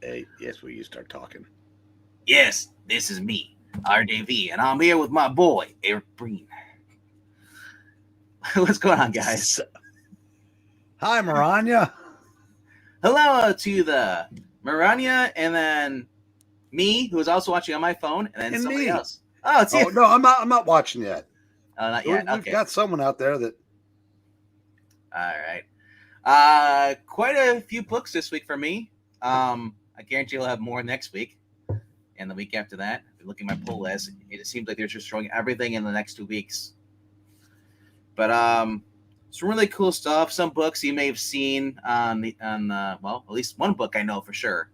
Hey, yes, will you start talking? Yes, this is me, RDV, and I'm here with my boy, Eric Breen. What's going on, guys? Hi, Maranya. Hello to the Maranya, and then me, who is also watching on my phone, and then And somebody me. else. Oh, it's you. Oh no, I'm not. I'm not watching yet. Oh, not We, yet. we've Okay. got someone out there that. All right. Quite a few books this week for me. I guarantee you'll have more next week and the week after that. Looking at my pull list, it seems like they're just showing everything in the next 2 weeks. But some really cool stuff. Some books you may have seen well, at least one book I know for sure.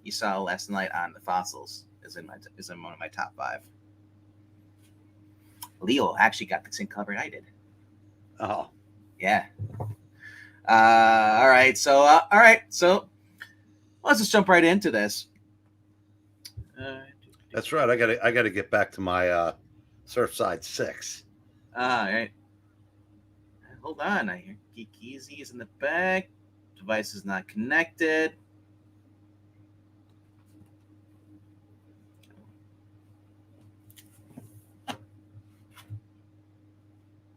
You saw last night on the fossils is in one of my top five. Leo actually got the same cover I did. Oh, Yeah. All right. So let's just jump right into this. Uh, that's right. I gotta get back to my Surfside 6. all right. Hold on. I hear Geek Easy is in the back. Device is not connected.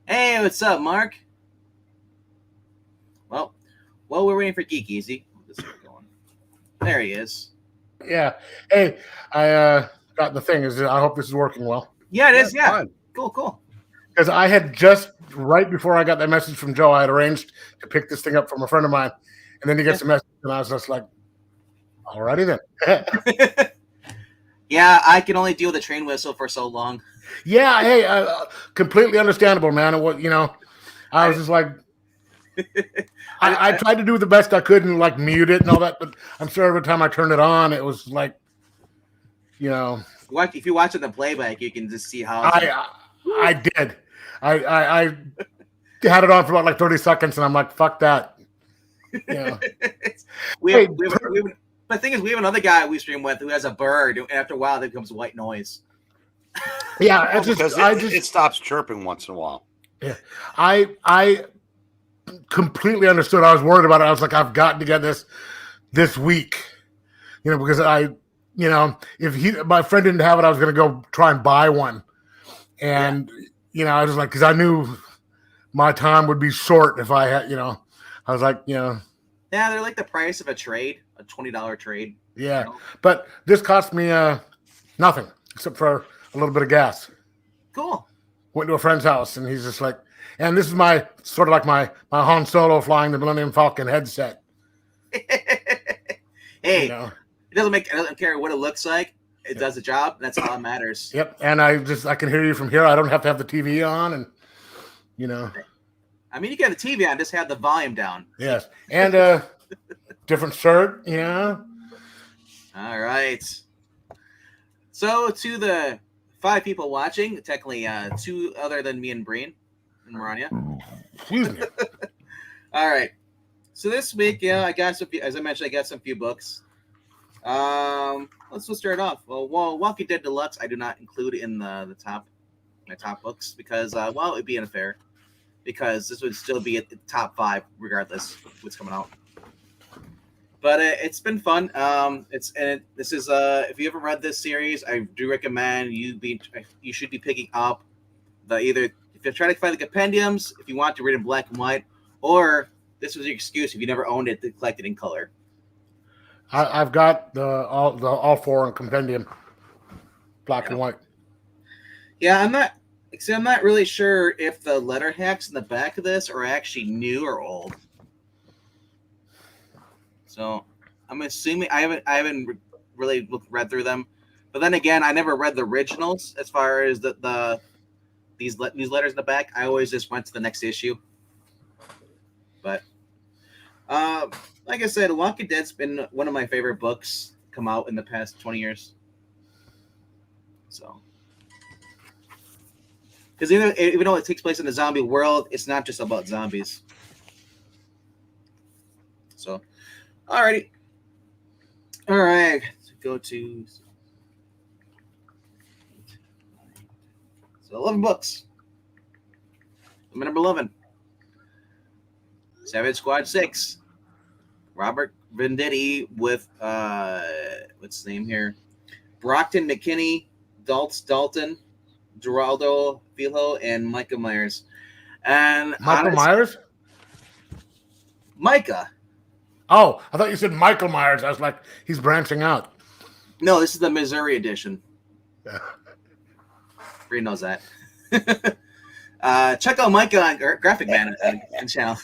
Hey, what's up, Mark? Well, while we're waiting for Geek Easy, we'll just get going. There he is. Yeah. Hey, I got the thing. Is I hope this is working well Yeah, it Yeah, is. it's Yeah. fine. Cool. because I had just right before I got that message from Joe, I had arranged to pick this thing up from a friend of mine, and then he gets a message, and I was just like, "Alrighty then." Yeah, I can only deal with a train whistle for so long. Yeah. Hey, completely understandable, man. And what I was just like, I tried to do the best I could and like mute it and all that, but I'm sure every time I turned it on, it was like, If you watch it in the playback, you can just see how. I did. I had it on for about like 30 seconds, and I'm like, "Fuck that." Yeah. we the thing is, we have another guy we stream with who has a bird, and after a while, it becomes white noise. Yeah, Because it stops chirping once in a while. Yeah, I completely understood. I was worried about it. I was like, I've got to get this week, because if my friend didn't have it, I was going to go try and buy one, and I was like, because I knew my time would be short if I had, I was like, Yeah, they're like the price of a trade, a $20 trade. Yeah, but this cost me nothing except for a little bit of gas. Cool. Went to a friend's house, and he's just like, and this is my sort of like my Han Solo flying the Millennium Falcon headset. Hey, it doesn't care what it looks like. It does the job. That's all that matters. Yep, and I can hear you from here. I don't have to have the TV on, and I mean, you can have the TV on, just have the volume down. Yes, and different shirt. Yeah. All right. So to the 5 people watching, technically 2 other than me and Breen and Maranya. Excuse me. All right. So this week, I got some. As I mentioned, I got some few books. Let's start off. Well, Walking Dead Deluxe, I do not include in my top books because it'd be unfair because this would still be at the top 5 regardless of what's coming out. But it's been fun. This is if you haven't read this series, I do recommend you should be picking up if you're trying to find the compendiums, if you want to read in black and white, or this was your excuse if you never owned it to collect it in color. I've got all 4 in compendium, black and white. Yeah, I'm not really sure if the letter hacks in the back of this are actually new or old. So I'm assuming I haven't really read through them, but then again, I never read the originals as far as these newsletters in the back. I always just went to the next issue. But like I said, Walking Dead's been one of my favorite books come out in the past 20 years. So, because even though it takes place in the zombie world, it's not just about zombies. So. Alrighty. All right. So go to 11 books. Number 11. Savage Squad 6. Robert Venditti with what's his name here? Brockton McKinney, Dalton, Geraldo Filho, and Micah Myers. And Michael Myers? Micah. Oh, I thought you said Michael Myers. I was like, he's branching out. No, this is the Missouri edition. Yeah. Breen knows that. Check out Micah on Graphic Man and channel.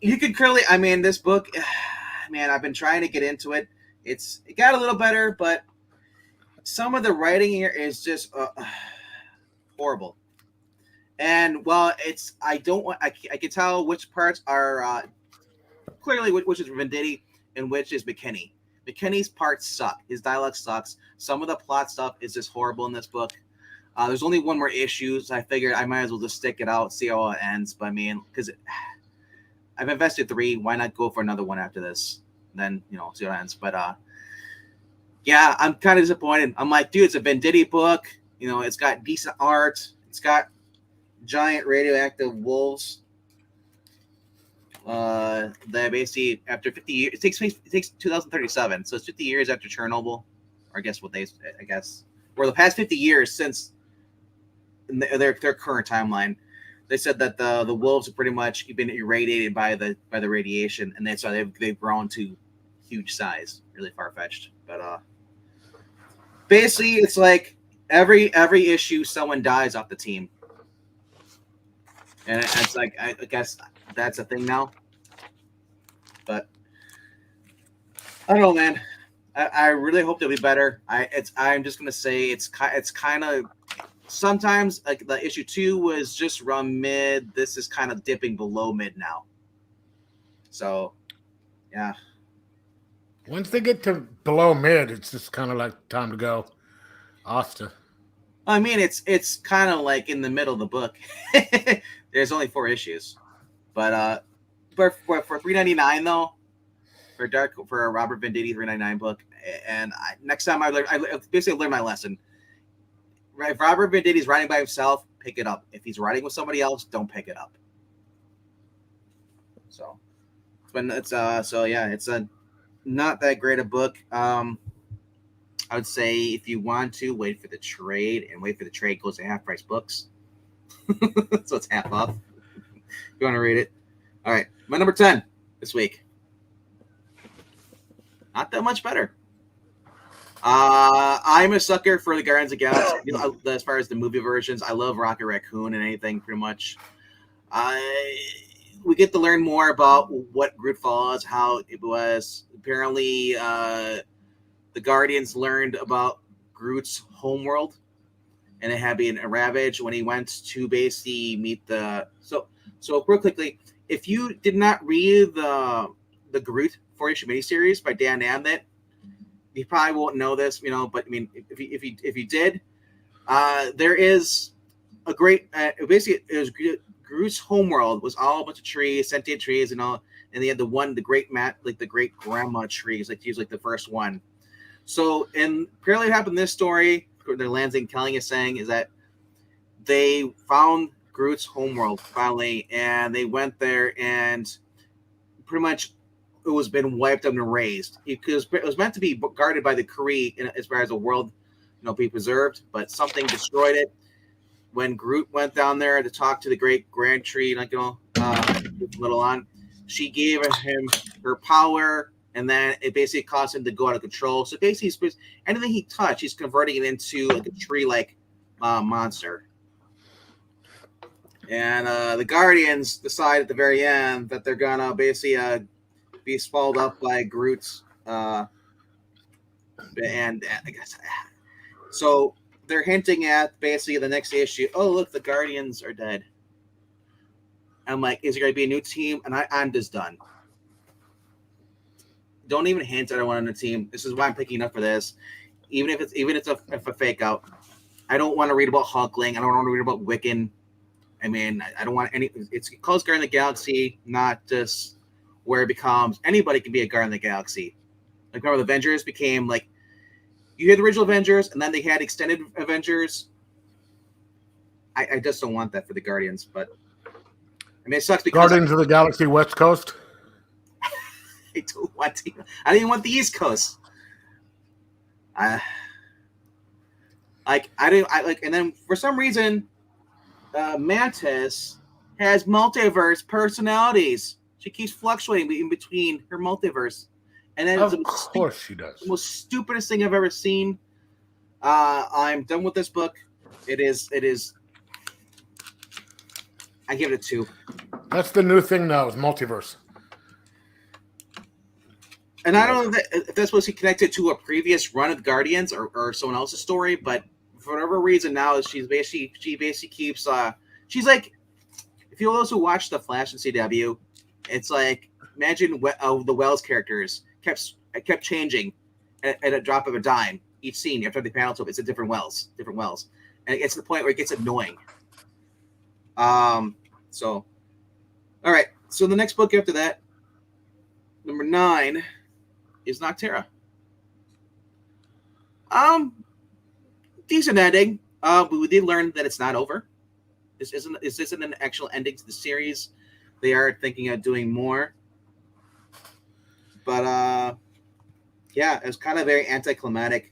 You could clearly, I mean, this book, man, I've been trying to get into it. It got a little better, but some of the writing here is just horrible. And well, I can tell which parts are clearly which is Venditti and which is McKinney. McKinney's parts suck. His dialogue sucks. Some of the plot stuff is just horrible in this book. There's only one more issue, so I figured I might as well just stick it out, see how it ends. But I mean, because I've invested 3, why not go for another one after this? Then, see how it ends. But yeah, I'm kind of disappointed. I'm like, dude, it's a Venditti book. It's got decent art. It's got giant radioactive wolves. That basically after 50 years, it takes 2037, so it's 50 years after Chernobyl, or I guess, or the past 50 years since their current timeline. They said that the wolves have pretty much been irradiated by the radiation, and they've grown to huge size, really far fetched. But basically, it's like every issue someone dies off the team, and it's like I guess that's a thing now. But I don't know, man. I really hope they'll be better. I'm just gonna say it's kind of sometimes like the issue 2 was just around mid. This is kind of dipping below mid now. So yeah. Once they get to below mid, it's just kind of like time to go. Asta. I mean, it's kind of like in the middle of the book. There's only 4 issues, but for $3.99 though, for a Robert Venditti $3.99 book, and next time I basically learned my lesson. If Robert Venditti's writing by himself, pick it up. If he's writing with somebody else, don't pick it up. So, it's a not that great a book. I would say if you want to wait for the trade, and wait for the trade goes to half price books, so it's half off. If you want to read it, all right. My number 10 this week. Not that much better. I'm a sucker for the Guardians of the Galaxy. As far as the movie versions, I love Rocket Raccoon and anything pretty much. We get to learn more about what Groot was, how it was. Apparently, the Guardians learned about Groot's homeworld, and it had been ravaged when he went to basically meet the. So real quickly, if you did not read the Groot 4-issue miniseries by Dan Abnett, you probably won't know this, But I mean, if you did, there is a great. Basically, it was Groot's homeworld was all a bunch of trees, sentient trees, and all. And they had the great great grandma trees, like use like the first one. So, and apparently, what happened in this story, the Lansing Kelling is saying, is that they found Groot's homeworld finally, and they went there, and pretty much it was been wiped up and erased. It was meant to be guarded by the Kree as far as the world, be preserved, but something destroyed it. When Groot went down there to talk to the great grand tree, little on, she gave him her power, and then it basically caused him to go out of control. So basically, anything he touched, he's converting it into like a tree-like monster. And the Guardians decide at the very end that they're gonna basically be swallowed up by Groot's, and I guess so. They're hinting at basically the next issue. Oh, look, the Guardians are dead. I'm like, is there going to be a new team? And I'm just done. Don't even hint at anyone on the team. This is why I'm picking up for this. Even if it's a fake out. I don't want to read about Hulkling. I don't want to read about Wiccan. I mean, I don't want any. It's called Guardian of the Galaxy, not just where it becomes anybody can be a Guardian of the Galaxy. Like, remember the Avengers became like, you had the original Avengers, and then they had extended Avengers. I just don't want that for the Guardians, but I mean, it sucks because Guardians of the Galaxy West Coast. I don't want to. I didn't want the East Coast. I didn't. And then for some reason, Mantis has multiverse personalities. She keeps fluctuating in between her multiverse, and then Of course she does. The most stupidest thing I've ever seen. I'm done with this book. It is. I give it a 2. That's the new thing now, is multiverse. And I don't know if that's supposed to be connected to a previous run of Guardians or someone else's story, but for whatever reason now she basically keeps she's like, if you those who watch the Flash and CW, it's like imagine the Wells characters kept changing at a drop of a dime each scene after the panel took it's a different Wells, and it gets to the point where it gets annoying. So all right, so the next book after that, number 9, is Noctera. Decent ending. But we did learn that it's not over. This isn't an actual ending to the series. They are thinking of doing more. But yeah, it was kind of very anticlimactic.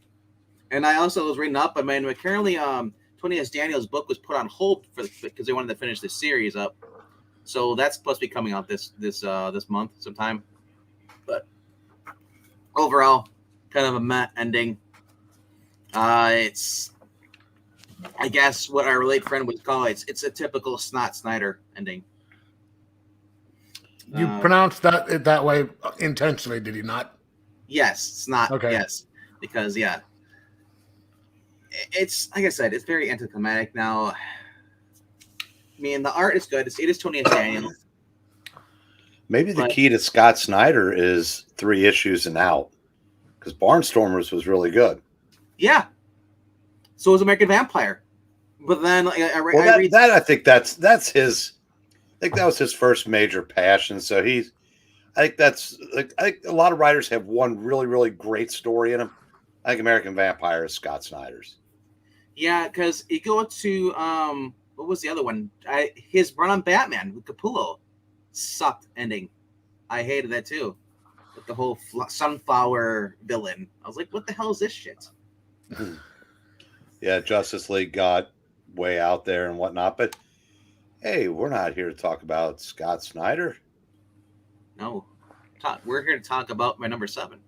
And I also was reading up. I mean, currently, Tony S. Daniels' book was put on hold because they wanted to finish this series up. So that's supposed to be coming out this month sometime. But overall, kind of a meh ending. It's, I guess, what our late friend would call it's a typical Snot Snyder ending. You pronounced that way intentionally, did you not? Yes, Snot. Okay. Yes, because it's like I said, it's very anticlimactic now. I mean, the art is good. It is Tony S. Daniels. Maybe the key to Scott Snyder is 3 issues and out, because Barnstormers was really good. Yeah. So was American Vampire, but then I read that. I think that's his. I think that was his first major passion. So I think that's like I think a lot of writers have one really really great story in them. I think American Vampire is Scott Snyder's. Yeah, because you go to what was the other one? His run on Batman with Capullo sucked ending. I hated that too. With the whole sunflower villain, I was like, "What the hell is this shit?" Yeah, Justice League got way out there and whatnot, but hey, we're not here to talk about Scott Snyder. No, we're here to talk about my number 7.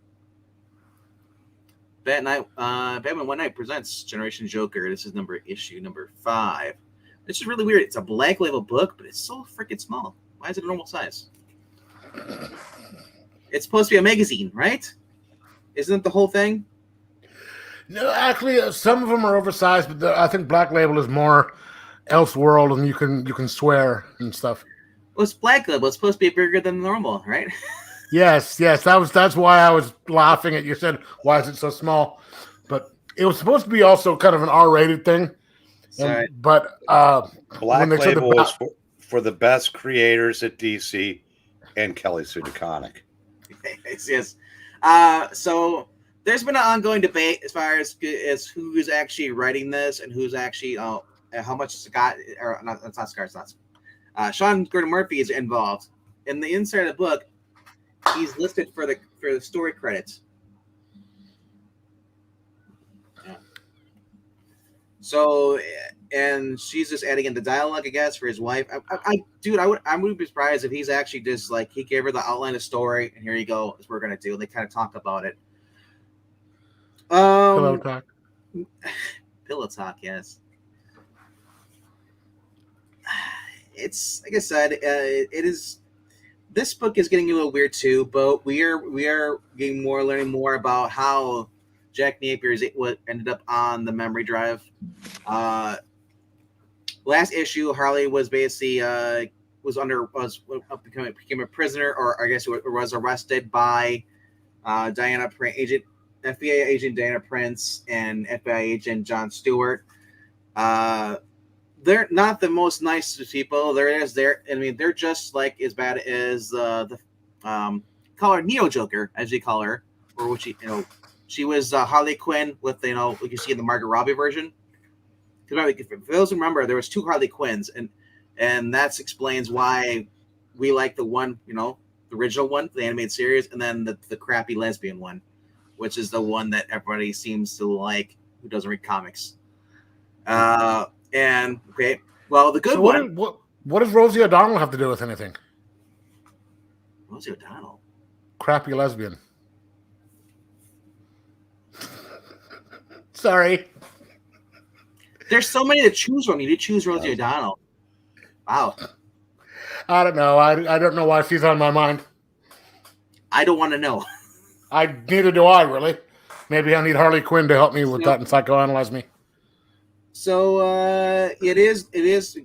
Batman One Night presents Generation Joker. This is issue number 5. This is really weird. It's a Black Label book, but it's so freaking small. Why is it a normal size? It's supposed to be a magazine, right? Isn't it the whole thing? No, actually, some of them are oversized, but I think Black Label is more Elseworld, and you can swear and stuff. Well, it's Black Label. It's supposed to be bigger than normal, right? Yes. That's why I was laughing at you. Said, "Why is it so small?" But it was supposed to be also kind of an R-rated thing. Sorry. But Black Label is for the best creators at DC and Kelly Sue DeConnick. Yes. So there's been an ongoing debate as far as who's actually writing this and who's actually how much Scott or not. It's not Scott. It's not. Sean Gordon Murphy is involved. In the inside of the book, he's listed for the story credits. Yeah. So, and she's just adding in the dialogue, I guess, for his wife. I would be surprised if he's actually just like he gave her the outline of the story, and here you go, is what we're gonna do. And they kind of talk about it. Pillow talk. Pillow talk, yes. It's like I said, it is. This book is getting a little weird too, but we are learning more about how Jack Napier what ended up on the memory drive. Last issue, Harley was basically became a prisoner, or I guess was arrested by FBI agent Diana Prince and FBI agent John Stewart. They're not the most nice people. They're just like as bad as the call her Neo Joker, as they call her, or what she was Harley Quinn with like you see in the Margot Robbie version. For those who remember, there was 2 Harley Quinns, and and that explains why we like the one, the original one, the animated series, and then the crappy lesbian one, which is the one that everybody seems to like who doesn't read comics. And okay, well, the good So one. what does Rosie O'Donnell have to do with anything? Rosie O'Donnell. Crappy lesbian. Sorry. There's so many to choose from. You need to choose Rosie O'Donnell. Wow. I don't know. I don't know why she's on my mind. I don't want to know. Neither do I, really. Maybe I need Harley Quinn to help me with that and psychoanalyze me. So it is because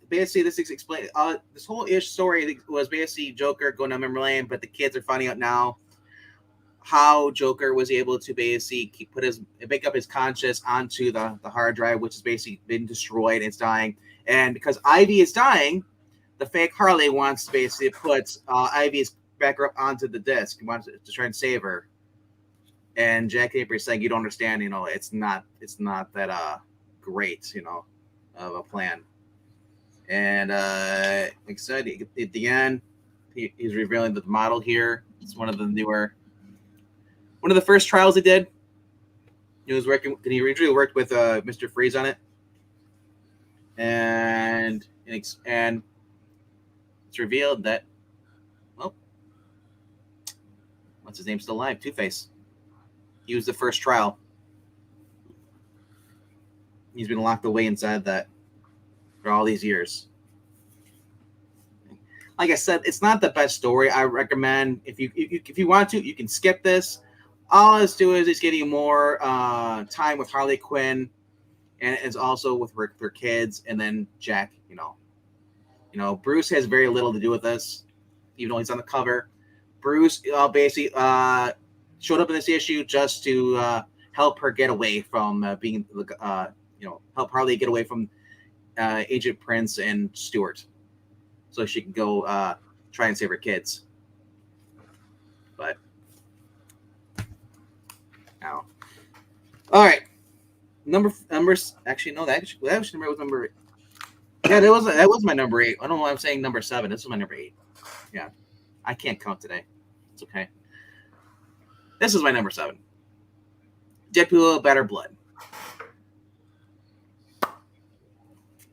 basically this is explained. This whole story was basically Joker going down memory lane, but the kids are finding out now how Joker was able to basically make up his conscious onto the hard drive, which has basically been destroyed. It's dying, and because Ivy is dying, the fake Harley wants to basically put Ivy's back up onto the disc. He wants to try and save her. And Jack Napier is saying, "You don't understand. It's not that great, of a plan." And like I said, at the end, he's revealing the model here. It's one of the first trials he did. He was working. He originally worked with Mr. Freeze on it, and it's revealed that, well, what's his name still alive? Two-Face. He was the first trial. He's been locked away inside that for all these years. Like I said, it's not the best story. I recommend if you want to, you can skip this. All it's doing is it's getting more time with Harley Quinn, and it's also with her kids, and then Jack. Bruce has very little to do with this, even though he's on the cover. Bruce basically showed up in this issue just to help her get away from help Harley get away from Agent Prince and Stewart, so she can go try and save her kids. But now, all right, numbers. Actually, no, that was number 8. Yeah, that was my number 8. I don't know why I'm saying number 7. This is my number 8. Yeah, I can't count today. It's okay. This is my number 7. Deadpool, Better Blood.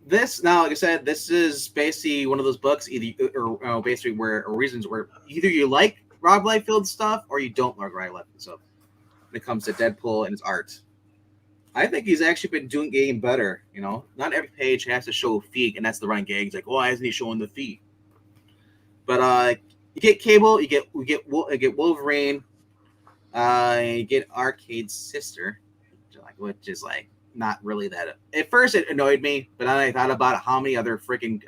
This, now, like I said, this is basically one of those books, basically reasons where either you like Rob Liefeld's stuff or you don't like Rob Liefeld's stuff when it comes to Deadpool and his art. I think he's actually been getting better. Not every page has to show feet, and that's the running gag. It's like, why isn't he showing the feet? But you get Cable, you get Wolverine, you get Arcade's sister, which is like not really that. At first, it annoyed me, but then I thought about how many other freaking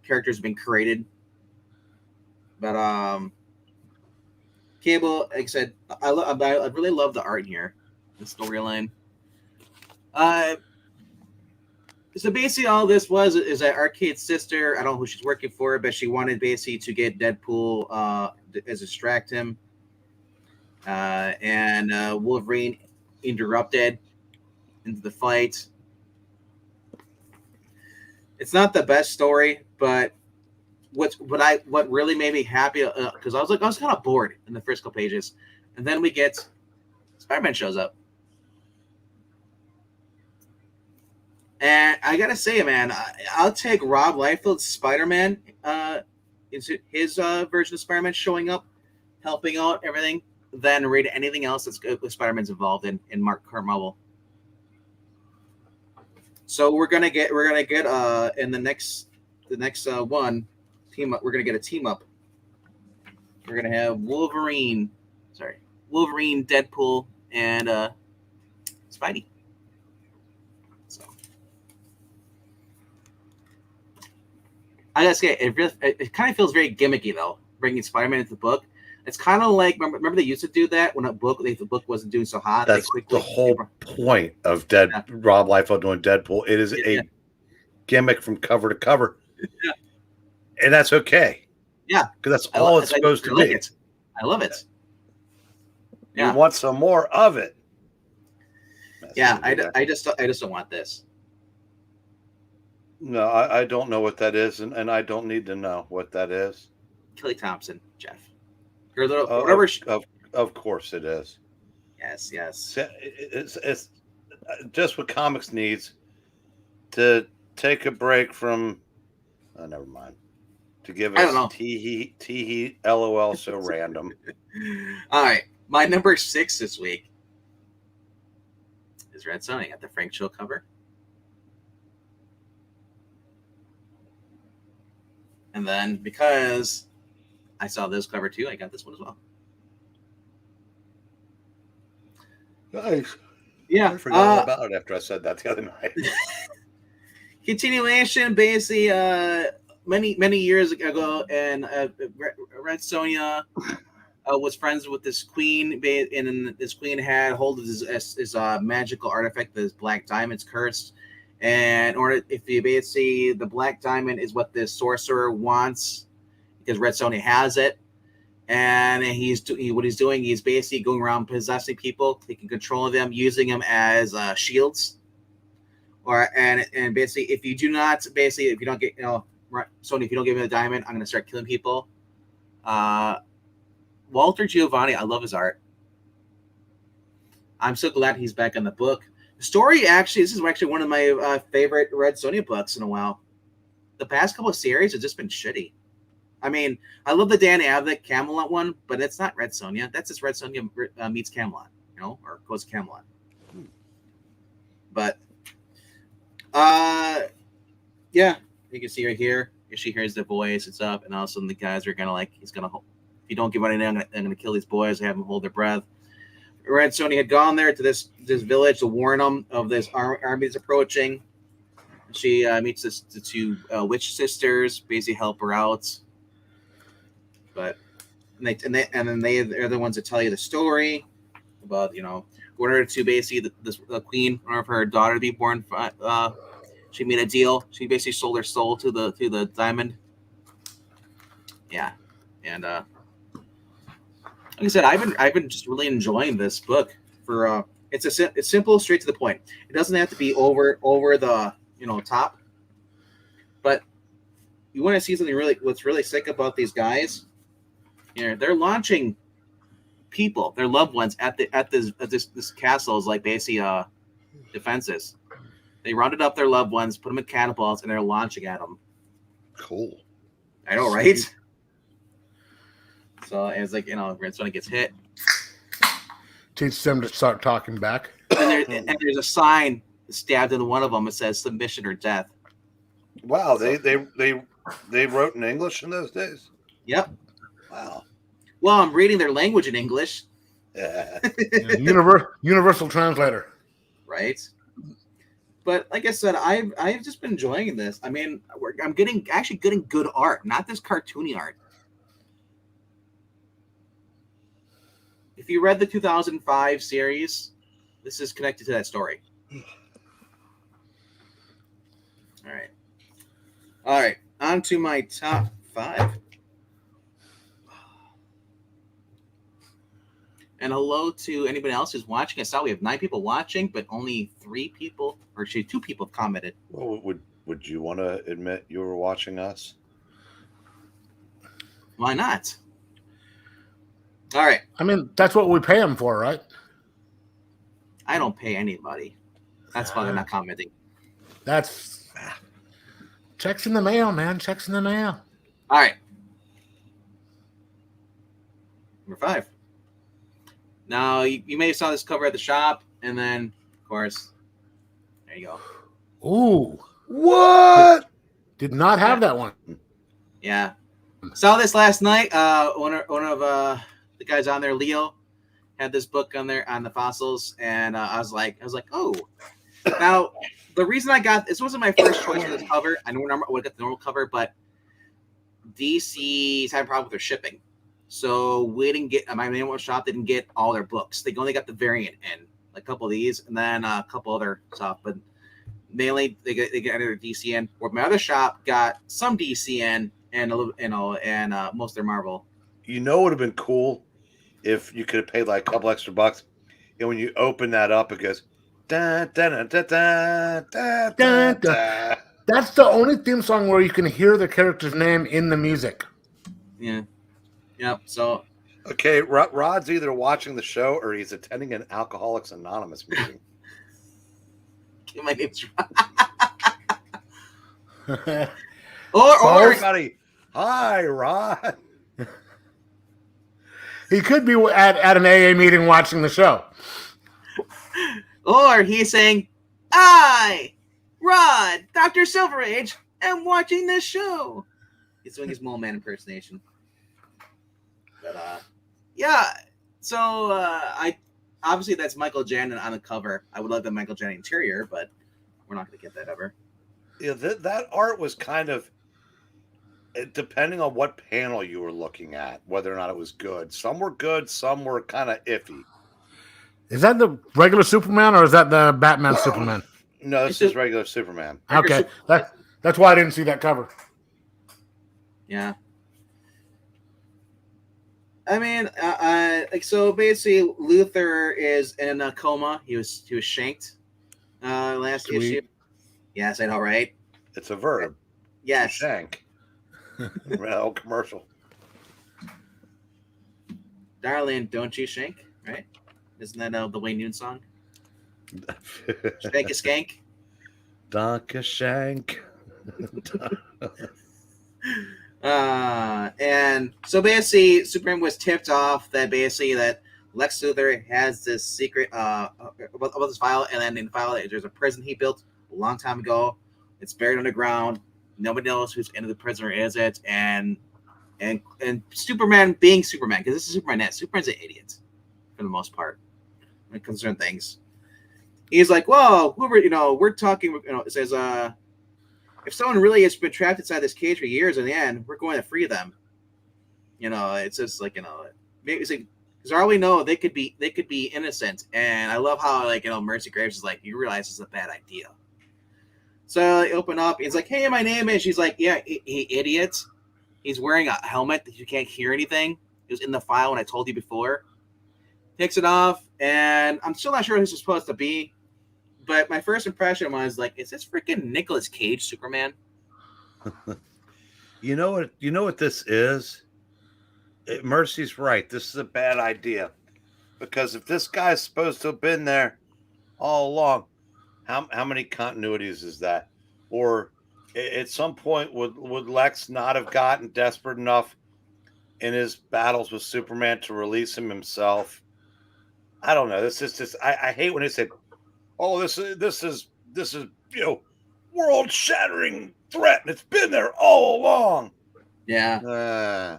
characters have been created. But Cable, like I said, I really love the art here, the storyline. So basically all this is that Arcade's sister, I don't know who she's working for, but she wanted basically to get Deadpool as distract him. And Wolverine interrupted into the fight. It's not the best story, but what really made me happy, because I was kind of bored in the first couple pages, and then we get Spider-Man shows up. And I gotta say, man, I'll take Rob Liefeld's Spider-Man, his version of Spider-Man showing up, helping out everything, than read anything else that's good with Spider-Man's involved in current Marvel. So we're gonna get in the next one team up. We're gonna get a team up. We're gonna have Wolverine, Deadpool, and Spidey. I gotta say, it kind of feels very gimmicky though, bringing Spider-Man into the book. It's kind of like remember they used to do that when the book wasn't doing so hot. That's the whole point of Rob Liefeld doing Deadpool. It is a gimmick from cover to cover, and that's okay. Yeah, because that's all it's supposed to be. I love it. You want some more of it. I just don't want this. No, I don't know what that is, and I don't need to know what that is. Kelly Thompson, Jeff. Her little Of whatever. of course it is. Yes, yes. It's just what comics needs to take a break from. Oh, never mind. To give I don't us know. tee lol so random. All right, my number 6 this week is Red Sonja at the Frank Show cover. And then because I saw this cover too, I got this one as well. Nice. Yeah. I forgot all about it after I said that the other night. Continuation, basically, many years ago, and Red Sonja was friends with this queen, and this queen had hold of this magical artifact, this black diamond's cursed. And if you basically, the black diamond is what this sorcerer wants, because Red Sonja has it, and what he's doing, he's basically going around possessing people, taking control of them, using them as shields. And basically, if you don't get, Sonja, if you don't give me the diamond, I'm going to start killing people. Walter Giovanni, I love his art. I'm so glad he's back in the book. The story, actually, this is actually one of my favorite Red Sonja books in a while. The past couple of series have just been shitty. I mean, I love the Dan Abnett Camelot one, but it's not Red Sonja. That's just Red Sonja meets Camelot, or goes to Camelot. But, yeah, you can see right here. She hears the voice. It's up, and all of a sudden the guys are gonna if you don't give anything, I'm gonna kill these boys. I have them hold their breath. Red Sonja had gone there to this village to warn them of this army that's approaching. She meets the two witch sisters, basically help her out. But they're the ones that tell you the story about in order to basically the queen, in order for her daughter to be born, she made a deal. She basically sold her soul to the diamond. Yeah, and like I said, I've been just really enjoying this book. For it's simple, straight to the point. It doesn't have to be over the top. But you want to see something what's really sick about these guys? They're launching people, their loved ones, at this castle is like basically defenses. They rounded up their loved ones, put them in catapults, and they're launching at them. Cool. I know, right? So it's like, Red Sonja gets hit. Teach them to start talking back. And there's a sign stabbed into one of them. It says submission or death. Wow, they wrote in English in those days? Yep. Wow. Well, I'm reading their language in English. Yeah. Universal translator. Right. But like I said, I've just been enjoying this. I mean, I'm getting good art, not this cartoony art. If you read the 2005 series, this is connected to that story. All right. On to my top 5. And hello to anybody else who's watching. I saw we have 9 people watching, but only 3 people, or actually 2 people have commented. Well, would you want to admit you were watching us? Why not? All right. I mean, that's what we pay them for, right? I don't pay anybody. That's why they're not commenting. That's checks in the mail, man. Checks in the mail. All right. Number 5. Now, you may have saw this cover at the shop, and then, of course, there you go. Ooh. What? Did not have that one. Yeah. Saw this last night. One of the guys on there, Leo, had this book on there on the fossils, and I was like, oh. Now, the reason I got this wasn't my first choice for this cover. I would have got the normal cover, but DC's had a problem with their shipping. So we didn't get, my main shop didn't get all their books. They only got the variant in, like a couple of these, and then a couple other stuff. But mainly they get their DC in. Where my other shop got some DC in and a little, and most of their Marvel. It would have been cool if you could have paid like a couple extra bucks, and when you open that up, it goes da da da da da da da. That's the only theme song where you can hear the character's name in the music. Yeah. Yep. So Okay, Rod's either watching the show or he's attending an Alcoholics Anonymous meeting. my name's Or or Everybody, hi, Rod. he could be at an AA meeting watching the show. or he's saying, "I, Rod, Dr. Silverage, am watching this show." He's doing his Mole Man impersonation. But yeah. So I obviously that's Michael Janin on the cover. I would love the Michael Janin interior, but we're not going to get that ever. Yeah, that art was kind of, depending on what panel you were looking at, whether or not it was good. Some were good, some were kind of iffy. Is that the regular Superman or is that the Batman Superman? No, this is regular Superman. Okay, that's why I didn't see that cover. Yeah. I mean, like so. Basically, Luther is in a coma. He was shanked last Sweet. issue. Yes, I know, right? It's a verb. Yes. Shank. Old commercial. Darling, don't you shank? Right? Isn't that the Wayne Noon song? Shank a skank. Donka Shank. And so basically, Superman was tipped off that Lex Luthor has this secret about this file, and then in the file there's a prison he built a long time ago. It's buried underground. Nobody knows who's in the prison or is it, and Superman being Superman, because this is Superman. Superman's an idiot for the most part when it concerns things. He's like, well, we're talking. It says, if someone really has been trapped inside this cage for years, in the end, we're going to free them. It's just like maybe it's like, because all we know, they could be innocent, and I love how Mercy Graves is like, you realize it's a bad idea. So they open up. He's like, hey, my name is. She's like, yeah, he idiot. He's wearing a helmet that you can't hear anything. It was in the file when I told you before. Takes it off, and I'm still not sure who this is supposed to be. But my first impression was like, is this freaking Nicolas Cage Superman? You know what this is? Mercy's right. This is a bad idea. Because if this guy's supposed to have been there all along, how many continuities is that? Or at some point, would Lex not have gotten desperate enough in his battles with Superman to release him himself? I don't know. This is just I hate when they say, "Oh, this is world-shattering threat, and it's been there all along." Yeah.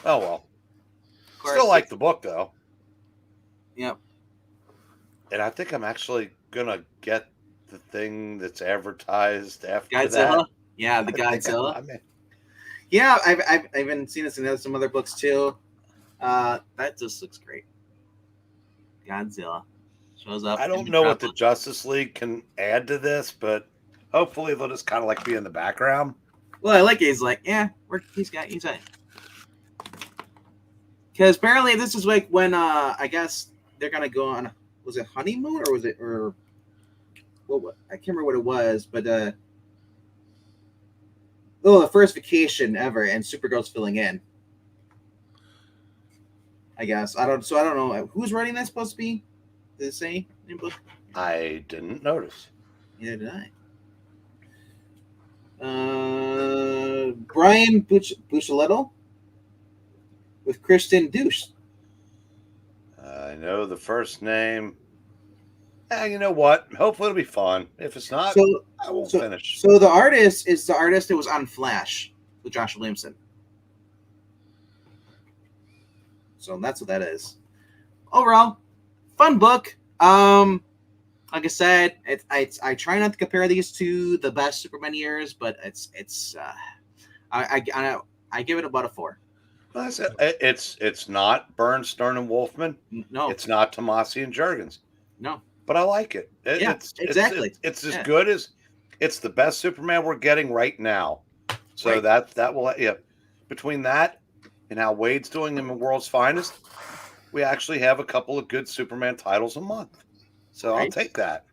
Oh well. Still like the book though. Yep. And I think I'm actually gonna get the thing that's advertised after Godzilla. that. Yeah, the Godzilla. I mean, Yeah, I've even seen this in some other books too. That just looks great. Godzilla shows up. I don't know what the Justice League can add to this, but hopefully they'll just kind of like be in the background. Well, I like it. He's like, yeah, he's in. Because apparently this is like when I guess they're gonna go on. Was it honeymoon or was it what? I can't remember what it was, but the first vacation ever, and Supergirl's filling in. I guess I don't know who's writing that supposed to be. Did it say in book? I didn't notice. Neither did I. Brian Buccellato with Kristen Douche. I know the first name. You know what? Hopefully it'll be fun. If it's not, I won't finish. So the artist is the artist that was on Flash with Josh Williamson. So that's what that is. Overall, fun book. Like I said, I try not to compare these to the best Superman years, but I give it about a 4. Well, it's not Byrne, Stern, and Wolfman. No, it's not Tomasi and Jurgens. No, but I like it. Exactly. It's as good as it's the best Superman we're getting right now. So right. that will between that and how Wade's doing in the World's Finest, we actually have a couple of good Superman titles a month. So I'll take that.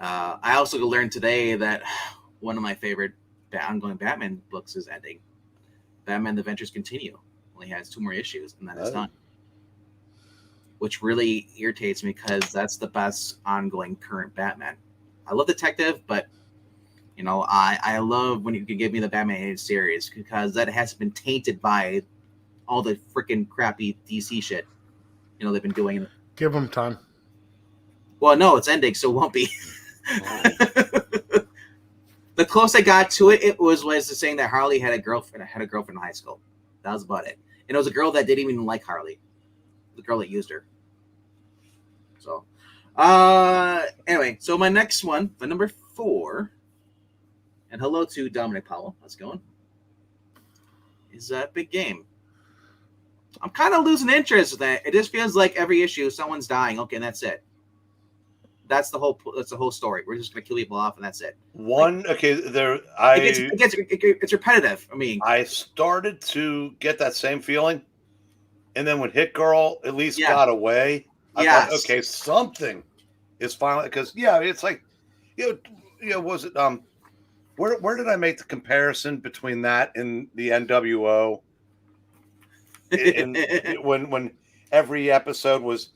I also learned today that one of my favorite ongoing Batman books is ending. Batman: The Adventures Continue. Only has 2 more issues, and then it's done. Which really irritates me because that's the best ongoing current Batman. I love Detective, but I love when you can give me the Batman animated series because that has been tainted by all the freaking crappy DC shit. They've been doing. Give them time. Well, no, it's ending, so it won't be. The closest I got to it was saying that Harley had a girlfriend in high school. That was about it. And it was a girl that didn't even like Harley. The girl that used her. So, anyway, so my next one, my number 4, and hello to Dominic Powell. How's it going? Is that Big Game? I'm kind of losing interest in that. It just feels like every issue someone's dying. Okay, and that's it. That's the whole story. We're just gonna kill people off, and that's it. It's repetitive. I mean, I started to get that same feeling, and then when Hit Girl at least got away, I thought, okay, something is finally because it's like, was it where did I make the comparison between that and the NWO? And when every episode was.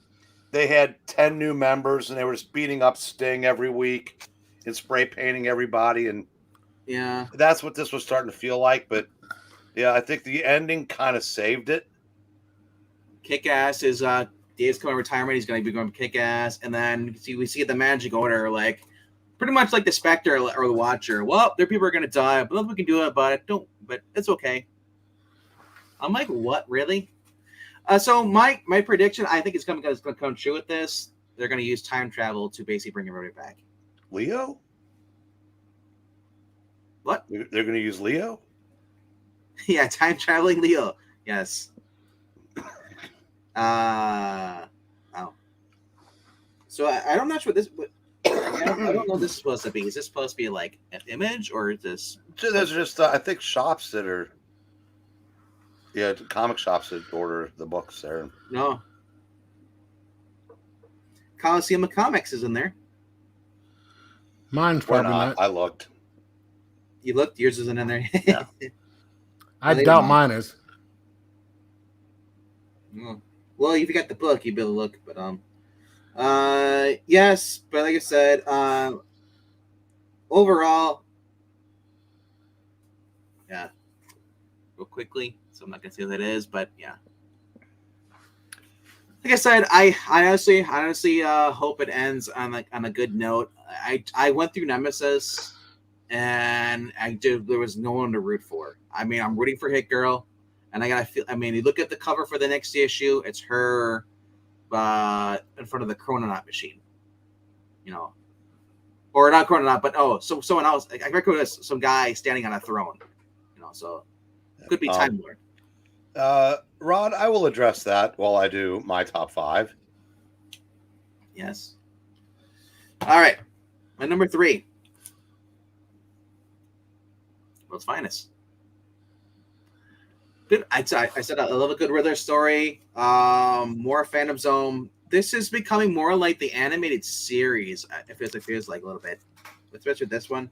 They had 10 new members, and they were just beating up Sting every week and spray painting everybody. And that's what this was starting to feel like. But I think the ending kind of saved it. Kick-Ass is Dave's coming retirement. He's going to be going Kick-Ass, and then we see the Magic Order, like pretty much like the Spectre or the Watcher. Well, their people are going to die, but nothing we can do about it. But it's okay. I'm like, what, really? So my prediction, I think it's going to come true with this. They're going to use time travel to basically bring everybody back. Leo? What? They're going to use Leo? Yeah, time traveling Leo. Yes. Oh. So I'm not sure what this. I don't know what this is supposed to be. Is this supposed to be like an image, or is this? So there's just I think shops that are. Yeah, comic shops that order the books there. No. Coliseum of Comics is in there. Mine's probably not. I looked. You looked? Yours isn't in there? Yeah. I doubt mine is. Well, if you got the book, you'd be able to look. But yes, but like I said, overall, real quickly. So I'm not gonna say what that is, but yeah. Like I said, I honestly hope it ends on a good note. I went through Nemesis, and there was no one to root for. I mean, I'm rooting for Hit Girl, and you look at the cover for the next issue, it's her in front of the Chrononaut machine, or not Chrononaut, but someone else. I reckon it's some guy standing on a throne, so it could be Time Lord. Rod, I will address that while I do my top 5. Yes. All right. My number 3. World's Finest. Good. I said I love a good Riddler story. More Phantom Zone. This is becoming more like the animated series. It feels like a little bit, especially this one.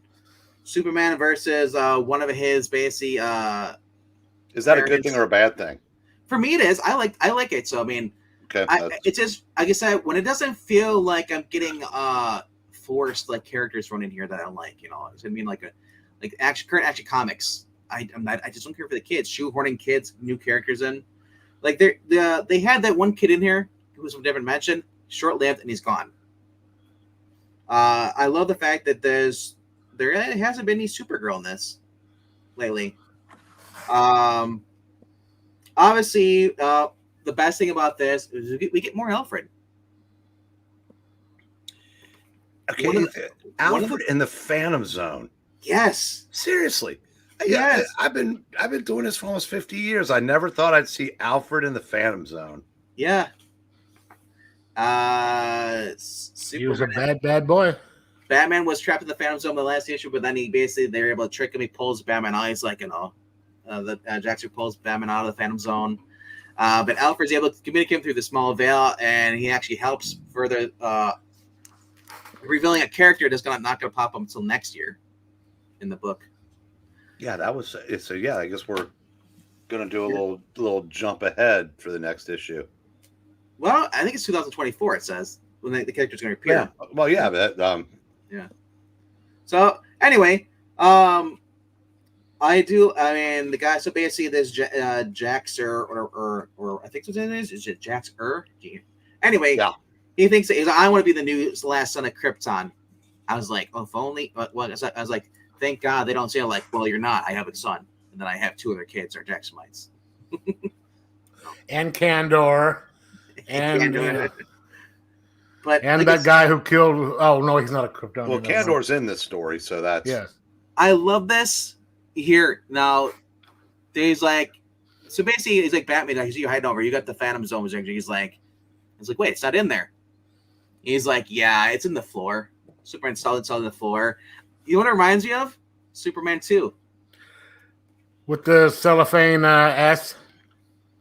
Superman versus one of his basically. Is that a good thing or a bad thing? For me, it is. I like it. So I mean, okay, it's just like I said, when it doesn't feel like I'm getting forced like characters thrown in here that I don't like. It's gonna mean like current action comics. I just don't care for the kids shoehorning kids new characters in. Like they had that one kid in here who was from a different dimension, short lived, and he's gone. I love the fact that there hasn't been any Supergirl in this lately. Obviously, the best thing about this is we get more Alfred. Okay, Alfred in the Phantom Zone. Yes, seriously. Yes, I've been doing this for almost 50 years. I never thought I'd see Alfred in the Phantom Zone. Yeah. He was a bad boy. Batman was trapped in the Phantom Zone in the last issue, but then they were able to trick him. He pulls Batman out. He's like, Jackson pulls Batman out of the Phantom Zone. But Alfred's able to communicate him through the small veil, and he actually helps further revealing a character that's not gonna pop up until next year in the book. Yeah, that was it. So yeah, I guess we're gonna do a little jump ahead for the next issue. Well, I think it's 2024. It says when the character's gonna appear. Yeah. Well, yeah, but Yeah. So anyway, I mean, the guy. So basically, there's Jaxer or I think what it is it Jaxer? Anyway, yeah. he thinks that he's like, I want to be the new last son of Krypton. I was like, oh, if only. What? I was like, thank God they don't say like, well, you're not. I have a son, and then I have 2 other kids are Jaxamites. And Kandor. And but and like that guy who killed. Oh no, he's not a Kryptonian. Well, Kandor's in this story, so that's I love this here now. There's like, so basically, he's like Batman. He's you hiding over. You got the Phantom Zone. He's like, wait, it's not in there. He's like, yeah, it's in the floor. Superman installed in the floor. You know what it reminds me of? Superman 2. With the cellophane S.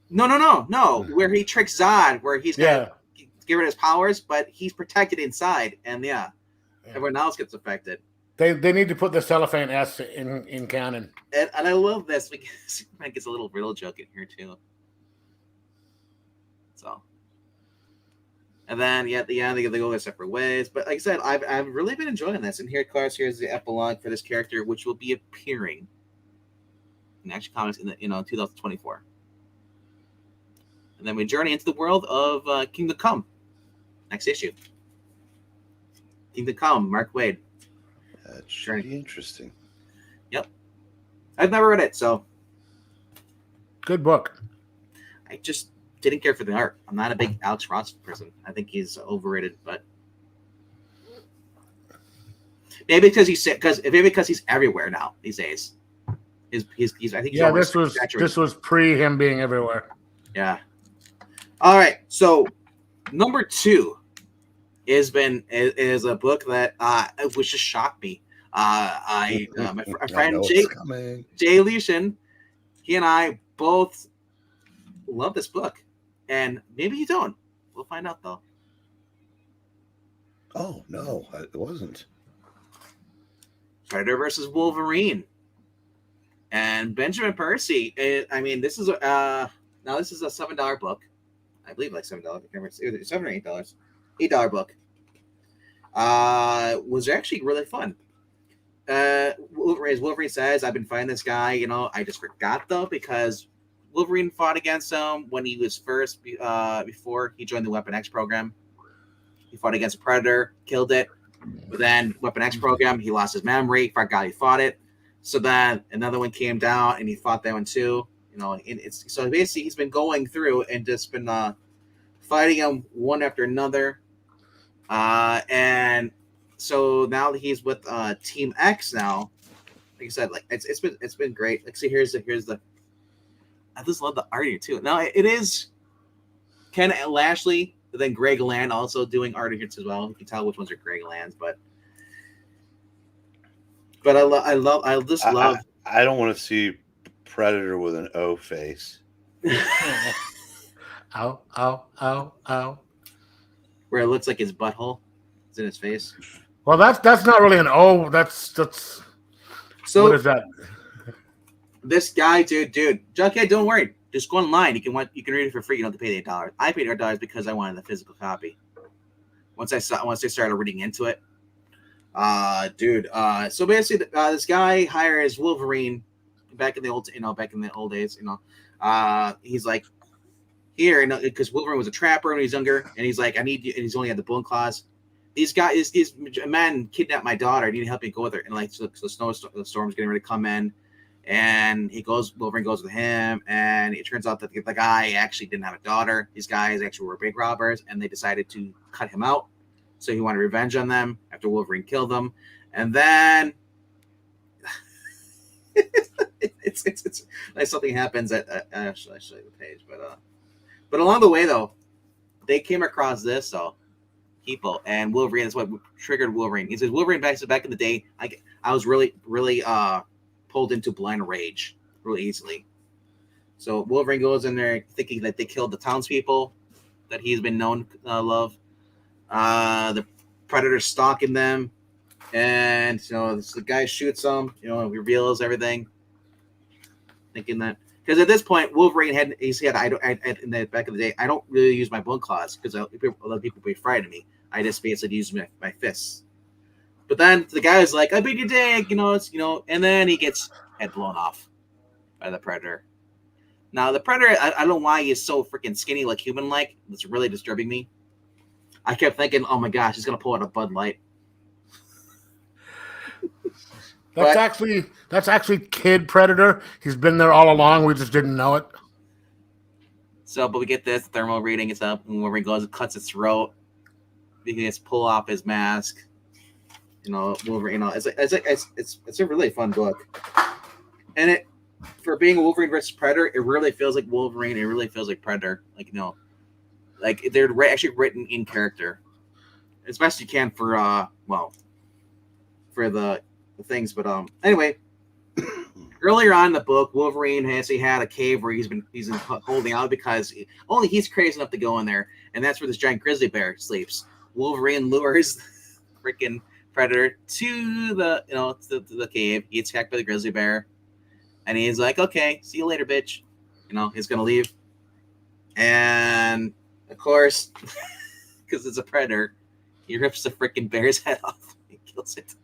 No. Where he tricks Zod, where he's gonna get rid of his powers, but he's protected inside, and everyone else gets affected. They need to put the cellophane S in canon. And I love this because Superman gets a little riddle joke in here too. So, and then at the end they go their separate ways. But like I said, I've really been enjoying this. And here, of course, here's the epilogue for this character, which will be appearing in Action Comics in 2024. And then we journey into the world of Kingdom Come. Next issue. Kingdom Come, Mark Waid. That should be interesting. Yep. I've never read it, so. Good book. I just didn't care for the art. I'm not a big Alex Ross person. I think he's overrated, but maybe because he's everywhere now these days. He's I think he's this was pre him being everywhere. Yeah. All right. So number 2 is a book that which just shocked me. My friend Jay Leishan, he and I both love this book, and maybe you don't. We'll find out though. Oh no, it wasn't. Predator versus Wolverine, and Benjamin Percy. This is now this is a $7 book. I believe like $7. I can't remember. Either $7 or $8. $8 book. Was actually really fun. As Wolverine says, I've been fighting this guy. I just forgot though because Wolverine fought against him when he was first before he joined the Weapon X program. He fought against a Predator, killed it. But then Weapon X program, he lost his memory. Forgot he fought it. So then another one came down and he fought that one too. So basically he's been going through and just been fighting them one after another. And so now that he's with Team X now, like I said, like it's been great. Like, see, here's the I just love the art here too. Now it is Ken Lashley, but then Greg Land also doing art here as well. You can tell which ones are Greg Land's, but I love. I don't want to see Predator with an O face. Ow, ow, ow, ow. Where it looks like his butthole is in his face. Well, that's not really an O. That's so. What is that? This guy, dude, Jughead, don't worry. Just go online. You can read it for free. You don't have to pay the $8. I paid $8 because I wanted the physical copy. Once I started reading into it, dude. So basically, this guy hires Wolverine back in the old days. He's like, here, because Wolverine was a trapper when he was younger, and he's like, I need you, and he's only had the bone claws. These men kidnapped my daughter. I need to help me go with her, and like, so the storm's getting ready to come in. And Wolverine goes with him, and it turns out that the guy actually didn't have a daughter. These guys actually were bank robbers, and they decided to cut him out. So he wanted revenge on them after Wolverine killed them. And then it's like something happens I'll show you the page, but along the way though, they came across this people, and Wolverine is what triggered Wolverine. He says Wolverine back in the day, I was really pulled into blind rage really easily. So Wolverine goes in there thinking that they killed the townspeople that he's been known to love. Predator's stalking them, and the guy shoots him. Reveals everything, thinking that because at this point Wolverine he said, I in the back of the day, I don't really use my bone claws because a lot of people be frightened of me. I just basically use my fists. But then the guy was like, I beat your dick, and then he gets head blown off by the Predator. Now, the Predator, I don't know why he's so freaking skinny, like human-like. It's really disturbing me. I kept thinking, oh my gosh, he's going to pull out a Bud Light. That's actually Kid Predator. He's been there all along. We just didn't know it. So, but we get this thermal reading. It's up, and Wolverine goes and cuts his throat. He gets pull off his mask. Wolverine. It's a really fun book, and for being Wolverine versus Predator, it really feels like Wolverine. It really feels like Predator. Like they're actually written in character, as best you can for the things. But anyway, earlier on in the book, Wolverine actually had a cave where he's been holding out because only he's crazy enough to go in there, and that's where this giant grizzly bear sleeps. Wolverine lures freaking Predator to the cave. He gets attacked by the grizzly bear, and he's like, "Okay, see you later, bitch." He's gonna leave, and of course, because it's a predator, he rips the freaking bear's head off and kills it.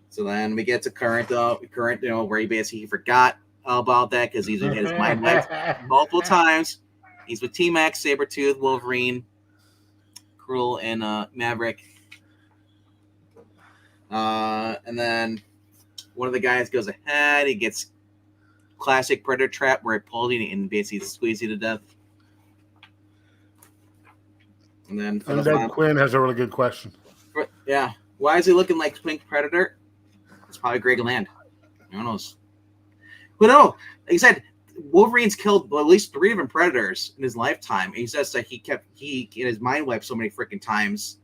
So then we get to current, where he basically forgot about that because he's in his mind wiped multiple times. He's with T-Max, Sabretooth, Wolverine, Cruel, and Maverick. And then one of the guys goes ahead. He gets classic Predator trap where it pulls you and basically squeezes you to death. And then Undead Quinn has a really good question. Yeah. Why is he looking like Pink Predator? It's probably Greg Land. Who knows? But no, like I said, Wolverine's killed at least 3 different predators in his lifetime. He says that he in his mind wiped so many freaking times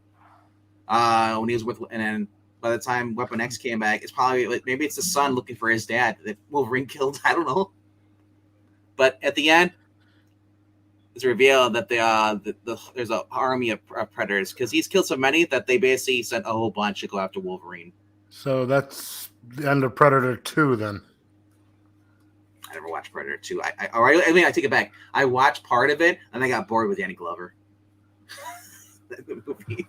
when he was with, and then by the time Weapon X came back, it's probably like maybe it's the son looking for his dad that Wolverine killed. I don't know. But at the end, it's revealed that there's an army of predators because he's killed so many that they basically sent a whole bunch to go after Wolverine. So that's the end of Predator 2 then. I never watched Predator 2. I mean, I take it back. I watched part of it, and I got bored with Danny Glover. That movie.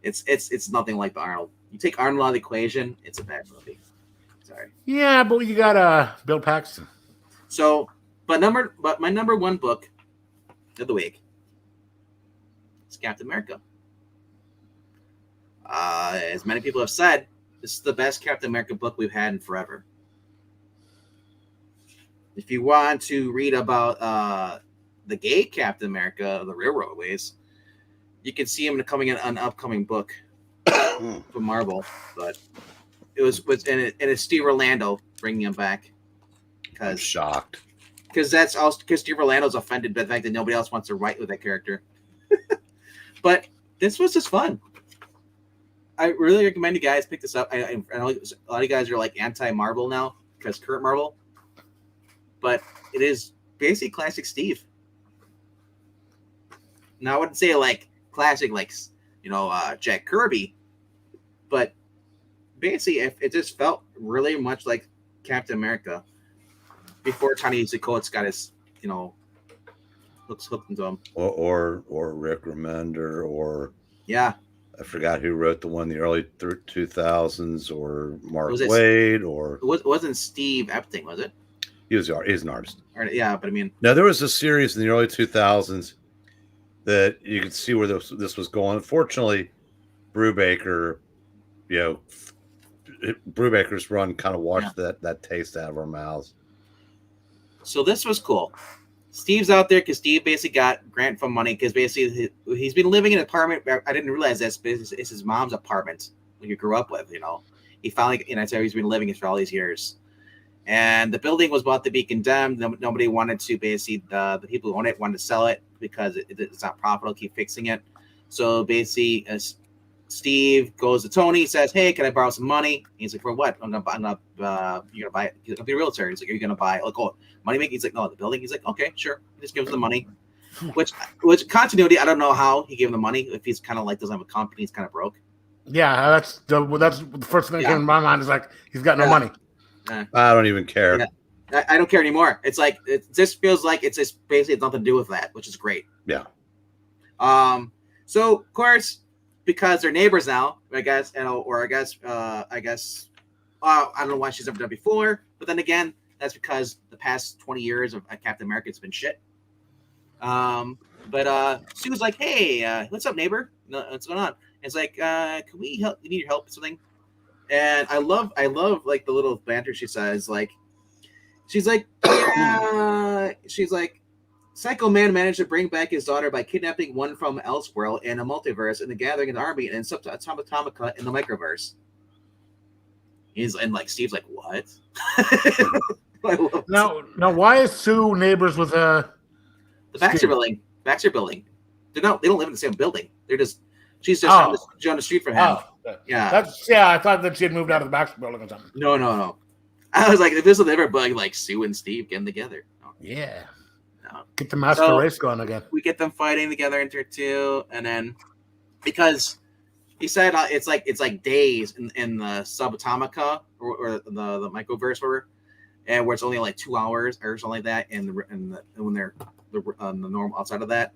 It's nothing like the Arnold. You take Arnold out of the equation, it's a bad movie. Sorry. Yeah, but you got Bill Paxton. So, but my number one book of the week is Captain America. As many people have said, this is the best Captain America book we've had in forever. If you want to read about the gay Captain America of the Railroad Ways, you can see him coming in an upcoming book from Marvel. But it's Steve Orlando bringing him back. I'm shocked. Because Steve Orlando's offended by the fact that nobody else wants to write with that character. But this was just fun. I really recommend you guys pick this up. I know a lot of you guys are like anti-Marvel now because current Marvel. But it is basically classic Steve. Now I wouldn't say like classic, like Jack Kirby, but basically it just felt really much like Captain America before Ta-Nehisi Coates got his hooks hooked into him. Or Rick Remender, or yeah, I forgot who wrote the one in the early 2000s, or Mark Waid, or it wasn't Steve Epting, was it? He's an artist. Yeah, but I mean, now there was a series in the early 2000s that you could see where this was going. Unfortunately, Brubaker's run kind of washed that taste out of our mouths. So this was cool. Steve's out there because Steve basically got grant from money because basically he's been living in an apartment. I didn't realize this, but it's his mom's apartment when he grew up with. He finally, so he's been living it for all these years. And the building was about to be condemned. Nobody wanted to basically, the people who own it wanted to sell it because it's not profitable, keep fixing it. So basically, Steve goes to Tony, says, "Hey, can I borrow some money?" He's like, "For what?" You're gonna buy it. He's like, "I'll be a realtor." He's like, "Are you gonna buy money making?" He's like, "No, the building." He's like, "Okay, sure." He just gives him the money. Which continuity, I don't know how he gave him the money. If he's kind of like doesn't have a company, he's kind of broke. Yeah, that's the first thing that came to my mind is like he's got no money. I don't even care. Yeah. I don't care anymore. It's like it just feels like it's just basically nothing to do with that, which is great. Yeah. So of course, because they're neighbors now, I guess, I don't know why she's never done before, but then again, that's because the past 20 years of Captain America has been shit. But she was like, "Hey, what's up, neighbor? What's going on?" And it's like, "Can we help? We need your help with something." And I love like the little banter she says. Like, she's like, "Yeah," she's like, "Psycho Man managed to bring back his daughter by kidnapping one from Elseworld in a multiverse, and the gathering an army and Subatomica in the microverse." And like Steve's like, "What?" Now, why is Sue neighbors with the Baxter building? Baxter building. They don't live in the same building. She's just on the street from him. Oh, yeah. I thought that she had moved out of the Baxter building or something. No. I was like, if this was ever bug like Sue and Steve getting together. No. Yeah. No. Get the master race going again. We get them fighting together in tier 2, and then because he said it's like days in the Subatomica or the microverse whatever, and where it's only like 2 hours or something like that, and when they're the normal outside of that,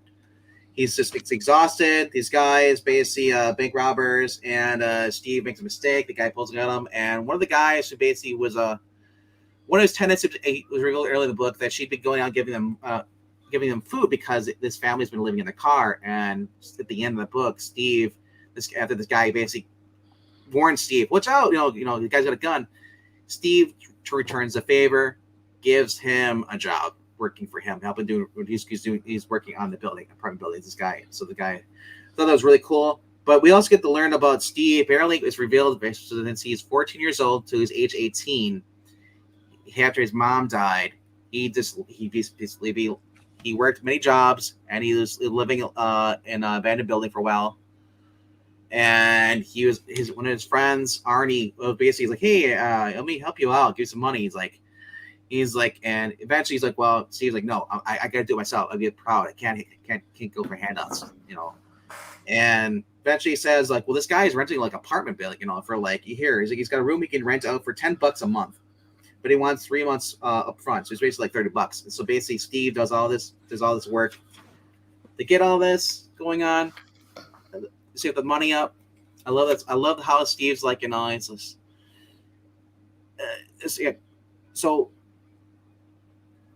it's exhausted. These guys basically bank robbers, and Steve makes a mistake. The guy pulls a gun on him, and one of the guys who basically was one of his tenants was revealed early in the book that she'd been going out giving them food because this family's been living in the car. And at the end of the book, after this guy basically warns Steve, "Watch out! You know, the guy's got a gun." Steve returns the favor, gives him a job working for him, helping do what he's doing. He's working on the apartment building. This guy. So the guy thought that was really cool. But we also get to learn about Steve. Apparently, it's revealed since he's 14 years old to his age 18. After his mom died, he worked many jobs, and he was living in an abandoned building for a while. And one of his friends, Arnie, basically like, "Hey, let me help you out, give you some money." He's like, and eventually he's like, "Well," Steve's like, "No, I got to do it myself. I'll get proud. I can't go for handouts, you know." And eventually he says like, "Well, this guy is renting like apartment building, for like here. He's got a room he can rent out for $10 a month, but he wants 3 months up front, so it's basically like $30. And so basically, Steve does all this work to get all this going on. Save the money up. I love that. I love how Steve's like, it's just, so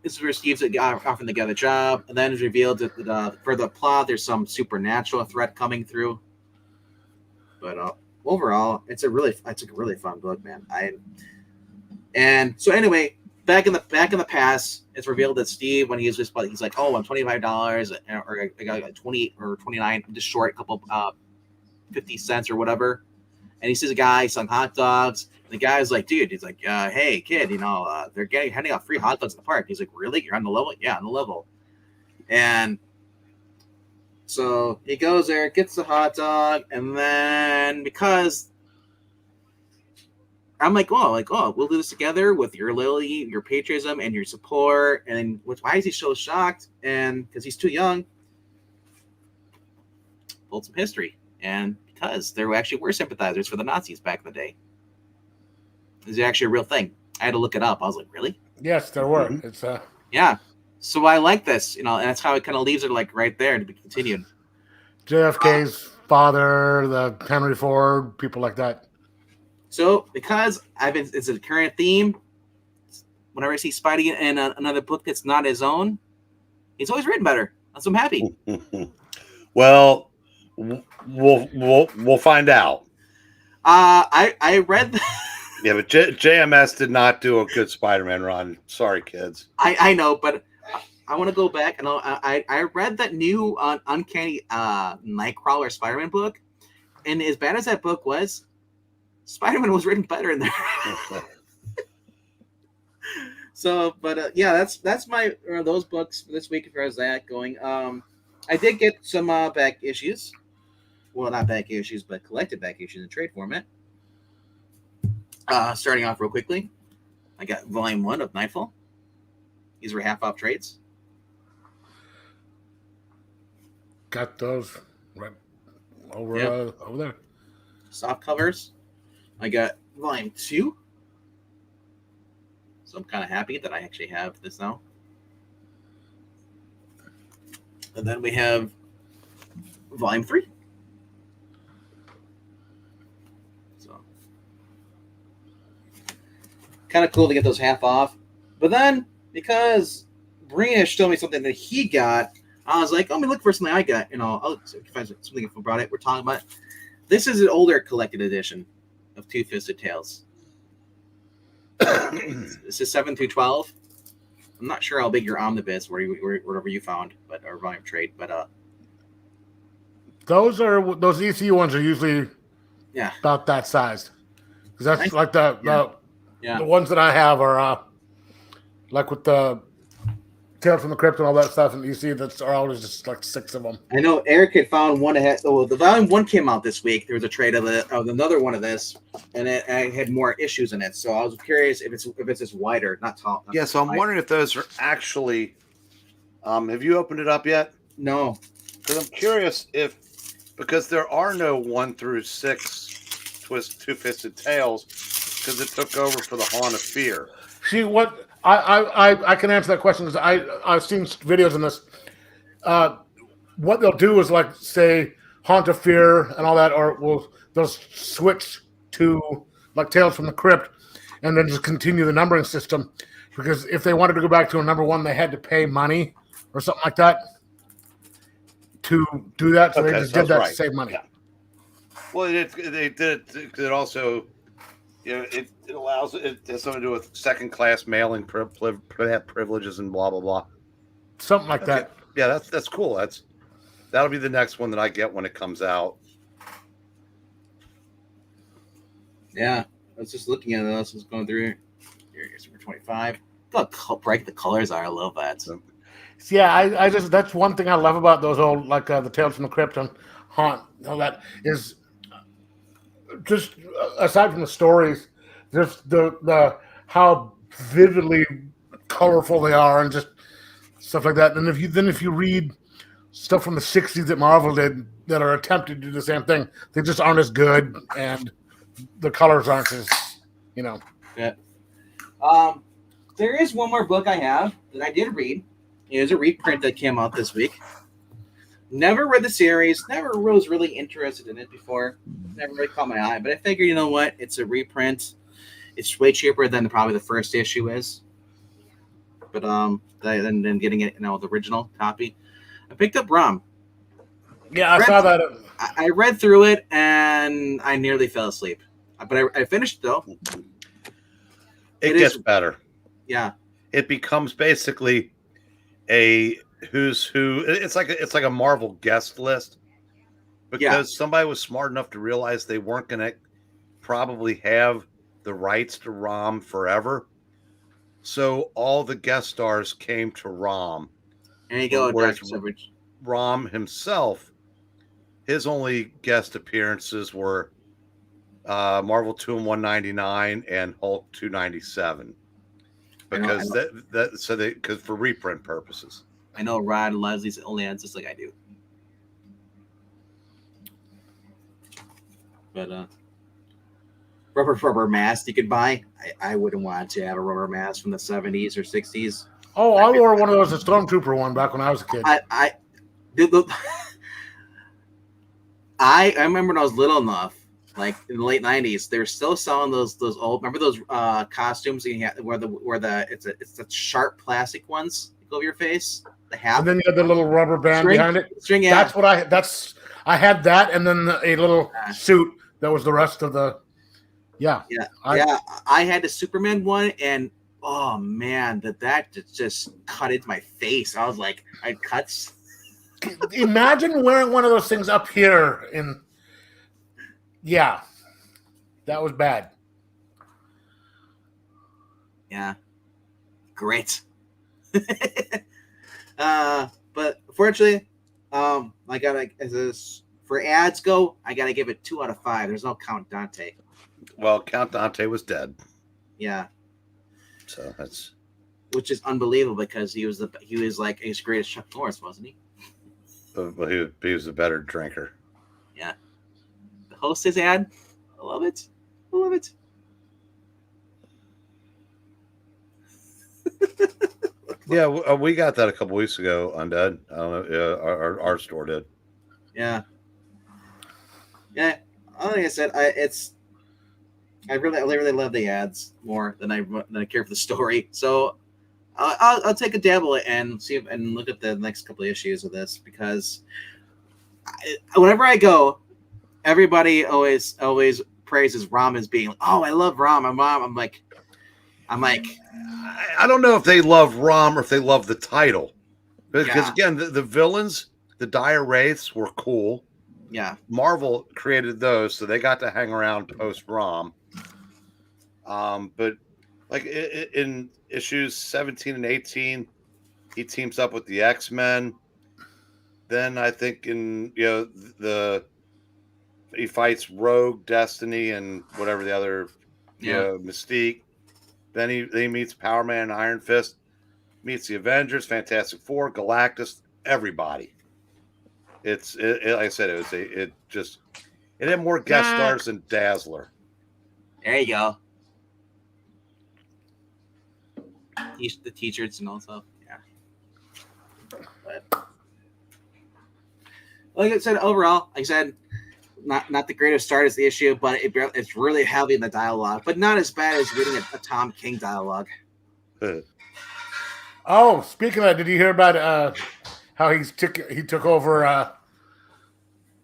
this is where Steve's offering to get a job, and then it's revealed that for the plot, there's some supernatural threat coming through. But overall, it's a really fun book, man. And so anyway, back in the past, it's revealed that Steve, when he's like, "Oh, I'm $25, or I got 28 or 29, I'm just short a couple 50 cents or whatever." And he sees a guy selling hot dogs. And the guy's like, "Dude," he's like, "Hey, kid, they're handing out free hot dogs in the park." He's like, "Really? You're on the level?" "Yeah, on the level." And so he goes there, gets the hot dog, and then because I'm like, oh, we'll do this together with your loyalty, your patriotism, and your support. And why is he so shocked? And because he's too young. Pulled some history. And because there actually were sympathizers for the Nazis back in the day. This is actually a real thing. I had to look it up. I was like, really? Yes, there were. Mm-hmm. It's yeah. So I like this, and that's how it kind of leaves it like right there to be continued. JFK's father, the Henry Ford, people like that. So because it's a current theme, whenever I see Spidey in another book that's not his own, he's always written better. So I'm happy. Well, we'll find out. I read. Yeah, but JMS did not do a good Spider-Man run. Sorry, kids. I know, but I want to go back and I read that new Uncanny Nightcrawler Spider-Man book, and as bad as that book was, Spider-Man was written better in there. So, but yeah, that's my those books for this week as far as that going. I did get some back issues. Well, not back issues, but collected back issues in trade format. Starting off real quickly, I got Volume 1 of Nightfall. These were half-off trades. got those right over Yep. over there. Soft covers. I got volume 2. So I'm kind of happy that I actually have this now. And then we have volume 3. So kind of cool to get those half off. But then, because Breen showed me something that he got, I was like, let me look for something I got. I'll find something about it. We're talking about. This is an older collected edition of Two Fisted Tales. This is 7 through 12. I'm not sure how big your omnibus, wherever you found, or volume trade, but those ECU ones are usually about that size. Because that's nice. like the ones that I have are like with the Tales from the Crypt and all that stuff, and you see that's always just like 6 of them. I know Eric had found one ahead. Oh, the volume 1 came out this week. There was a trade of another one of this, and it had more issues in it. So I was curious if it's just wider, not tall. Yeah, so I'm wondering if those are actually. Have you opened it up yet? No, because I'm curious because there are no 1 through 6 Two Fisted Tales because it took over for the Haunt of Fear. See what I can answer that question because I've seen videos on this. What they'll do is like say Haunt of Fear and all that, or they'll switch to like Tales from the Crypt, and then just continue the numbering system. Because if they wanted to go back to a number 1, they had to pay money or something like that to do that. So they just did that to save money. Yeah. Well, they did it also. It allows it has something to do with second-class mailing privileges and blah blah blah. Something like that. Yeah, that's cool. That'll be the next one that I get when it comes out. Yeah, I was just looking at it. I was going through. Here's number 25. Look how bright the colors are. I love that. Yeah, I just that's one thing I love about those old like the Tales from the Crypt and Haunt. All that is just aside from the stories, just the how vividly colorful they are and just stuff like that. And if you read stuff from the 60s that Marvel did that are attempting to do the same thing, they just aren't as good and the colors aren't as Yeah. There is one more book I have that I did read. It was a reprint that came out this week. Never read the series. Never was really interested in it before. Never really caught my eye. But I figured, you know what? It's a reprint. It's way cheaper than probably the first issue is. But then getting it, the original copy. I picked up Rom. Yeah, I saw that. I read through it and I nearly fell asleep. But I finished it though. It gets better. Yeah. It becomes basically a who's who. It's like a Marvel guest list because somebody was smart enough to realize they weren't going to probably have the rights to Rom forever. So all the guest stars came to Rom. And you go, Rom himself, his only guest appearances were Marvel 2 and 199 and Hulk 297. Because because for reprint purposes. I know Rod and Leslie's only ads just like I do. But rubber mask you could buy. I wouldn't want to have a rubber mask from the 70s or 60s. Oh, I wore one of those, a Stormtrooper one, back when I was a kid. I remember when I was little enough, like in the late 90s, they were still selling those old. Remember those costumes you had where it's the sharp plastic ones that go over your face. The hat. And then you had the little rubber band behind it. String, yeah. That's what I had that, and then a little suit that was the rest of the. Yeah. I had the Superman one, and oh man, that just cut into my face. I was like, I had cuts. Imagine wearing one of those things up here in. Yeah, that was bad. Yeah, great. But fortunately, I gotta for ads go. I gotta give it 2 out of 5. There's no Count Dante. Well, Count Dante was dead. Yeah. So which is unbelievable because he was like as great as Chuck Norris, wasn't he? But he was a better drinker. Yeah. The Hostess ad. I love it. I love it. Yeah, we got that a couple weeks ago, Undead. I don't know. Yeah, our store did. Yeah. Yeah. Like I said, I really love the ads more than I care for the story. So I'll take a dabble and see if, and look at the next couple of issues of this because whenever I go, everybody always praises Rom as being, oh, I love Rom. I'm like, I don't know if they love Rom or if they love the title, because yeah, again, the villains, the Dire Wraiths, were cool. yeah, Marvel created those, so they got to hang around post Rom. But like in issues 17 and 18, he teams up with the X-Men. Then I think in he fights Rogue, Destiny, and whatever the other Mystique. Then he meets Power Man and Iron Fist, meets the Avengers, Fantastic Four, Galactus, everybody. Like I said, it had more guest stars than Dazzler. there you go. The t-shirts and all stuff. Yeah. But like I said, overall, like I said, not the greatest start as the issue, but it's really heavy in the dialogue, but not as bad as reading a Tom King dialogue. Oh, speaking of that, did you hear about how he took over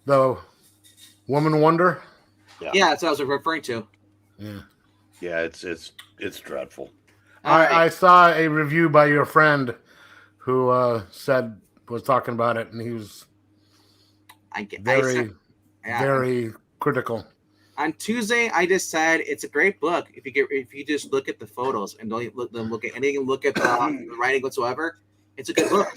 the Woman Wonder? Yeah, that's what I was referring to. Yeah, it's dreadful. I saw a review by your friend who was talking about it, and he was very critical. On Tuesday, I just said it's a great book if you just look at the photos and don't look at anything, look at the writing whatsoever. It's a good book.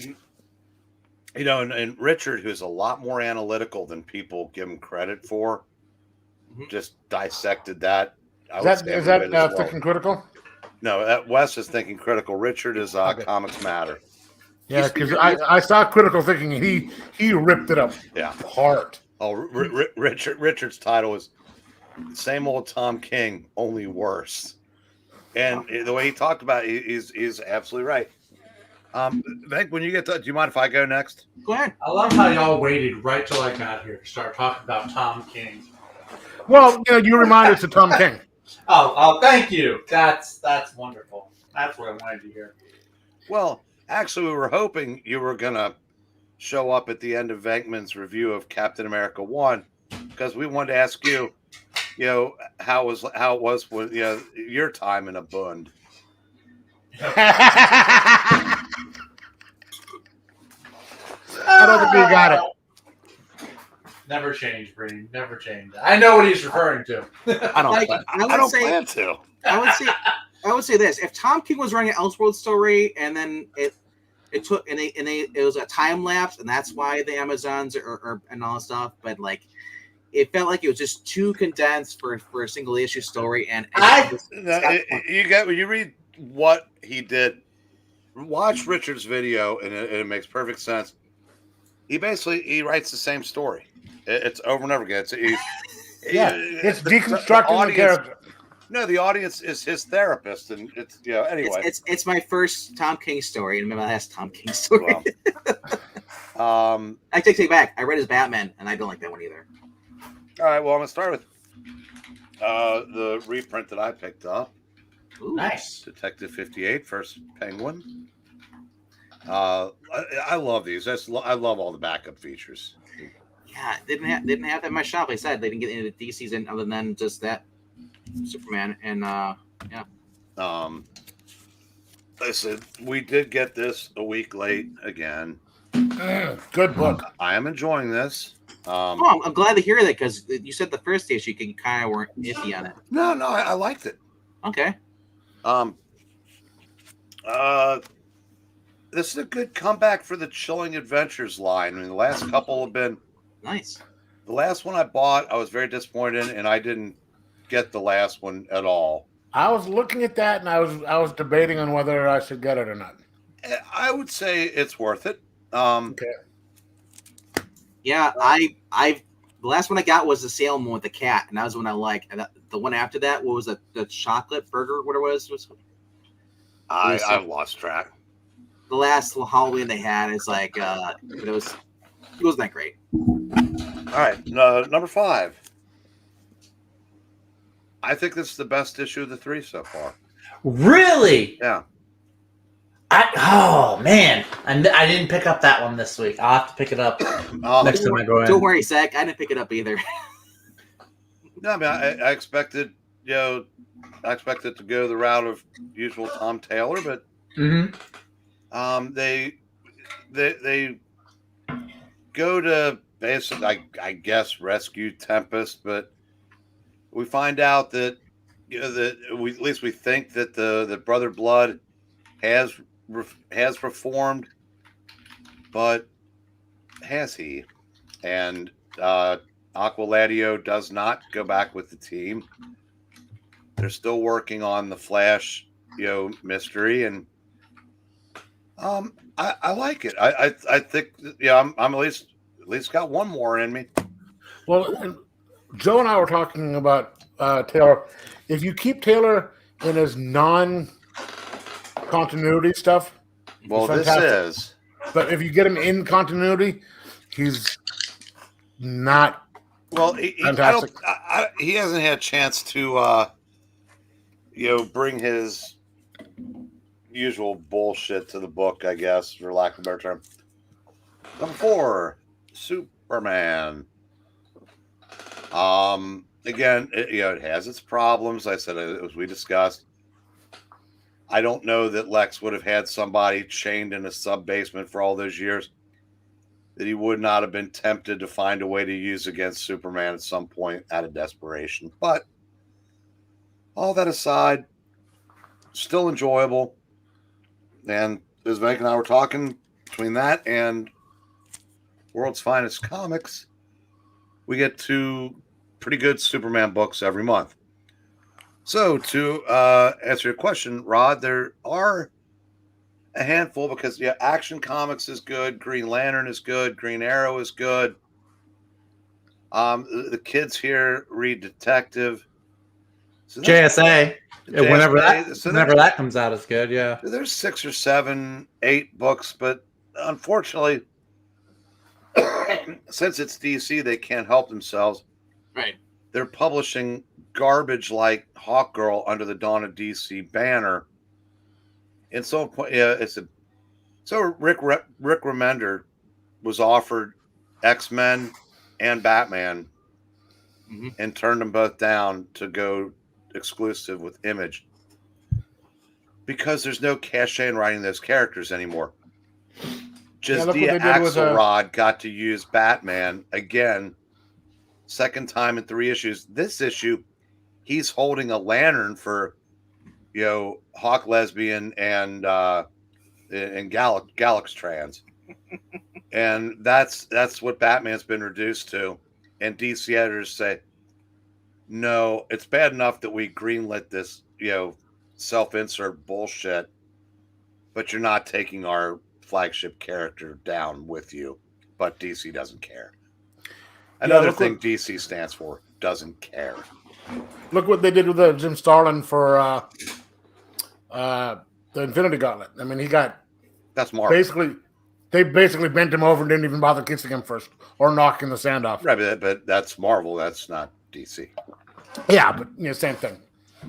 You know, and Richard, who's a lot more analytical than people give him credit for, just dissected that. Is that Thinking Critical? No, Wes is Thinking Critical. Richard is Comics Matter. Yeah, because I saw Critical Thinking. He ripped it up. Yeah, hard. Oh, Richard's title is Same Old Tom King, Only Worse. And the way he talked about it, he's absolutely right. Hank, when you get to, do you mind if I go next? Go ahead. I love how y'all waited right till I got here to start talking about Tom King. Well, you reminded us of Tom King. Oh, thank you. That's wonderful. That's what I wanted to hear. Well, actually, we were hoping you were gonna show up at the end of Venkman's review of Captain America 1, because we wanted to ask you, how it was with your time in a Bund. I don't think you got it. Never change, Breen. Never change. I know what he's referring to. I don't plan to. I would say this: if Tom King was writing an Elseworld story, and then it was a time lapse, and that's why the Amazons or and all that stuff, but like it felt like it was just too condensed for a single issue story. And you read what he did. Watch Richard's video, and it makes perfect sense. He writes the same story. It's over and over again. It's deconstructing the character. No, the audience is his therapist, and it's anyway. It's my first Tom King story, and my last Tom King story. Well, I take it back. I read his Batman, and I don't like that one either. All right, well, I'm gonna start with the reprint that I picked up. Ooh. Nice. Detective 58, First Penguin. I love these. I love all the backup features. Yeah, didn't have that in my shop. Like I said, they didn't get into the DCs in other than just that Superman and yeah. Listen, we did get this a week late again. Good book. I am enjoying this. I'm glad to hear that because you said the first issue you kind of weren't iffy on it. No, I liked it. Okay. This is a good comeback for the Chilling Adventures line. I mean, the last couple have been nice. The last one I bought, I was very disappointed in, and I didn't get the last one at all. I was looking at that, and I was debating on whether I should get it or not. I would say it's worth it. Okay. Yeah, the last one I got was the Salem one with the cat, and that was the one I liked. And the one after that, what was it? The chocolate burger, whatever it was. I've lost track. The last Halloween they had is like, it wasn't that great. All right, number 5. I think this is the best issue of the 3 so far. Really? Yeah. Oh man, I didn't pick up that one this week. I'll have to pick it up next time I go in. Don't worry, Zach. I didn't pick it up either. No, I mean, I expected, I expected to go the route of usual Tom Taylor, but they go to basically, I guess, rescue Tempest, but we find out that at least we think that the Brother Blood has reformed, but has he? And Aqualadio does not go back with the team. They're still working on the Flash, mystery, and I like it. I think I'm at least got one more in me. Well, and Joe and I were talking about Taylor. If you keep Taylor in his non-continuity stuff, Well, this is. But if you get him in continuity, he's not. Well, fantastic. He hasn't had a chance to, bring his usual bullshit to the book, I guess, for lack of a better term. Number 4, Superman. Again, it has its problems. I said, as we discussed, I don't know that Lex would have had somebody chained in a sub-basement for all those years that he would not have been tempted to find a way to use against Superman at some point out of desperation. But all that aside, still enjoyable. And as Venk and I were talking, between that and World's Finest Comics, we get 2 pretty good Superman books every month. So to answer your question, Rod, there are a handful because Action Comics is good, Green Lantern is good, Green Arrow is good. The kids here read Detective. So JSA. Whenever JSA, that comes out is good, yeah. There's 6 or 7, 8 books, but unfortunately, since it's DC, they can't help themselves. Right. They're publishing garbage like Hawkgirl under the Dawn of DC banner. And so, Rick Remender was offered X-Men and Batman and turned them both down to go exclusive with Image because there's no cachet in writing those characters anymore. Axelrod got to use Batman again, second time in 3 issues. This issue, he's holding a lantern for Hawk Lesbian and Galax Trans. And that's what Batman's been reduced to. And DC editors say, no, it's bad enough that we greenlit this, self-insert bullshit, but you're not taking our flagship character down with you. But DC doesn't care. Another thing DC stands for, doesn't care. Look what they did with Jim Starlin for the Infinity Gauntlet. I mean, that's Marvel. They basically bent him over and didn't even bother kissing him first or knocking the sand off. Right, but that's Marvel. That's not DC. Yeah, but same thing.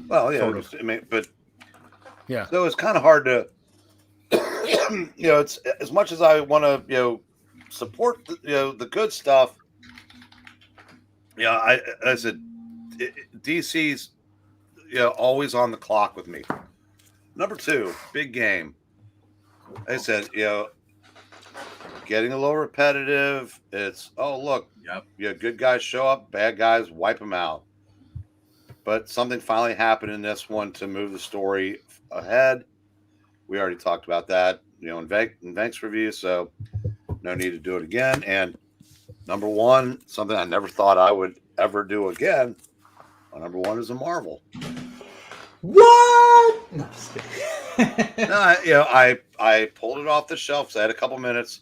Well, I mean, but yeah. So it's kind of hard to, it's as much as I want to, support the good stuff. I said, DC's always on the clock with me. Number 2, big game. I said, getting a little repetitive. It's look, good guys show up, bad guys wipe them out. But something finally happened in this one to move the story ahead. We already talked about that, in Venk's review, so no need to do it again. And number 1, something I never thought I would ever do again. Number 1 is a Marvel. What? No, I pulled it off the shelf. So I had a couple minutes,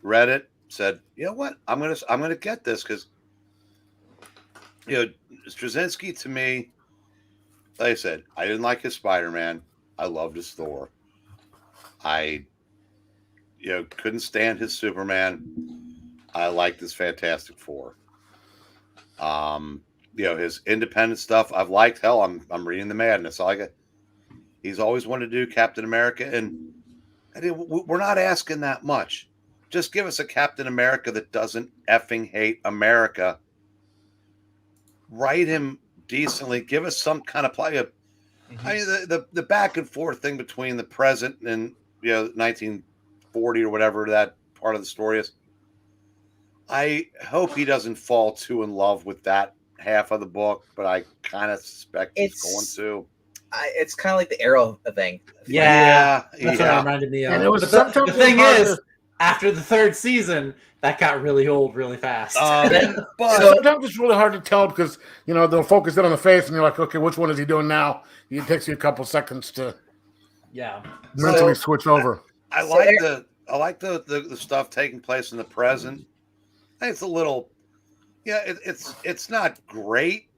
read it, said, you know what, I'm gonna get this because Straczynski to me, like I said, I didn't like his Spider-Man. I loved his Thor. I couldn't stand his Superman. I liked his Fantastic Four. His independent stuff I've liked. Hell, I'm reading The Madness. He's always wanted to do Captain America, and we're not asking that much. Just give us a Captain America that doesn't effing hate America. Write him decently. Give us some kind of play. I mean, the back and forth thing between the present and 1940 or whatever that part of the story is. I hope he doesn't fall too in love with that half of the book, but I kind of suspect he's going to. It's kind of like the Arrow thing. Yeah, that's what it reminded me of. And it was But the thing is, after the third season, that got really old really fast. But sometimes it's really hard to tell because they'll focus in on the face, and you're like, okay, which one is he doing now? It takes you a couple seconds to mentally switch over. I like the stuff taking place in the present. I think it's a little, it's not great.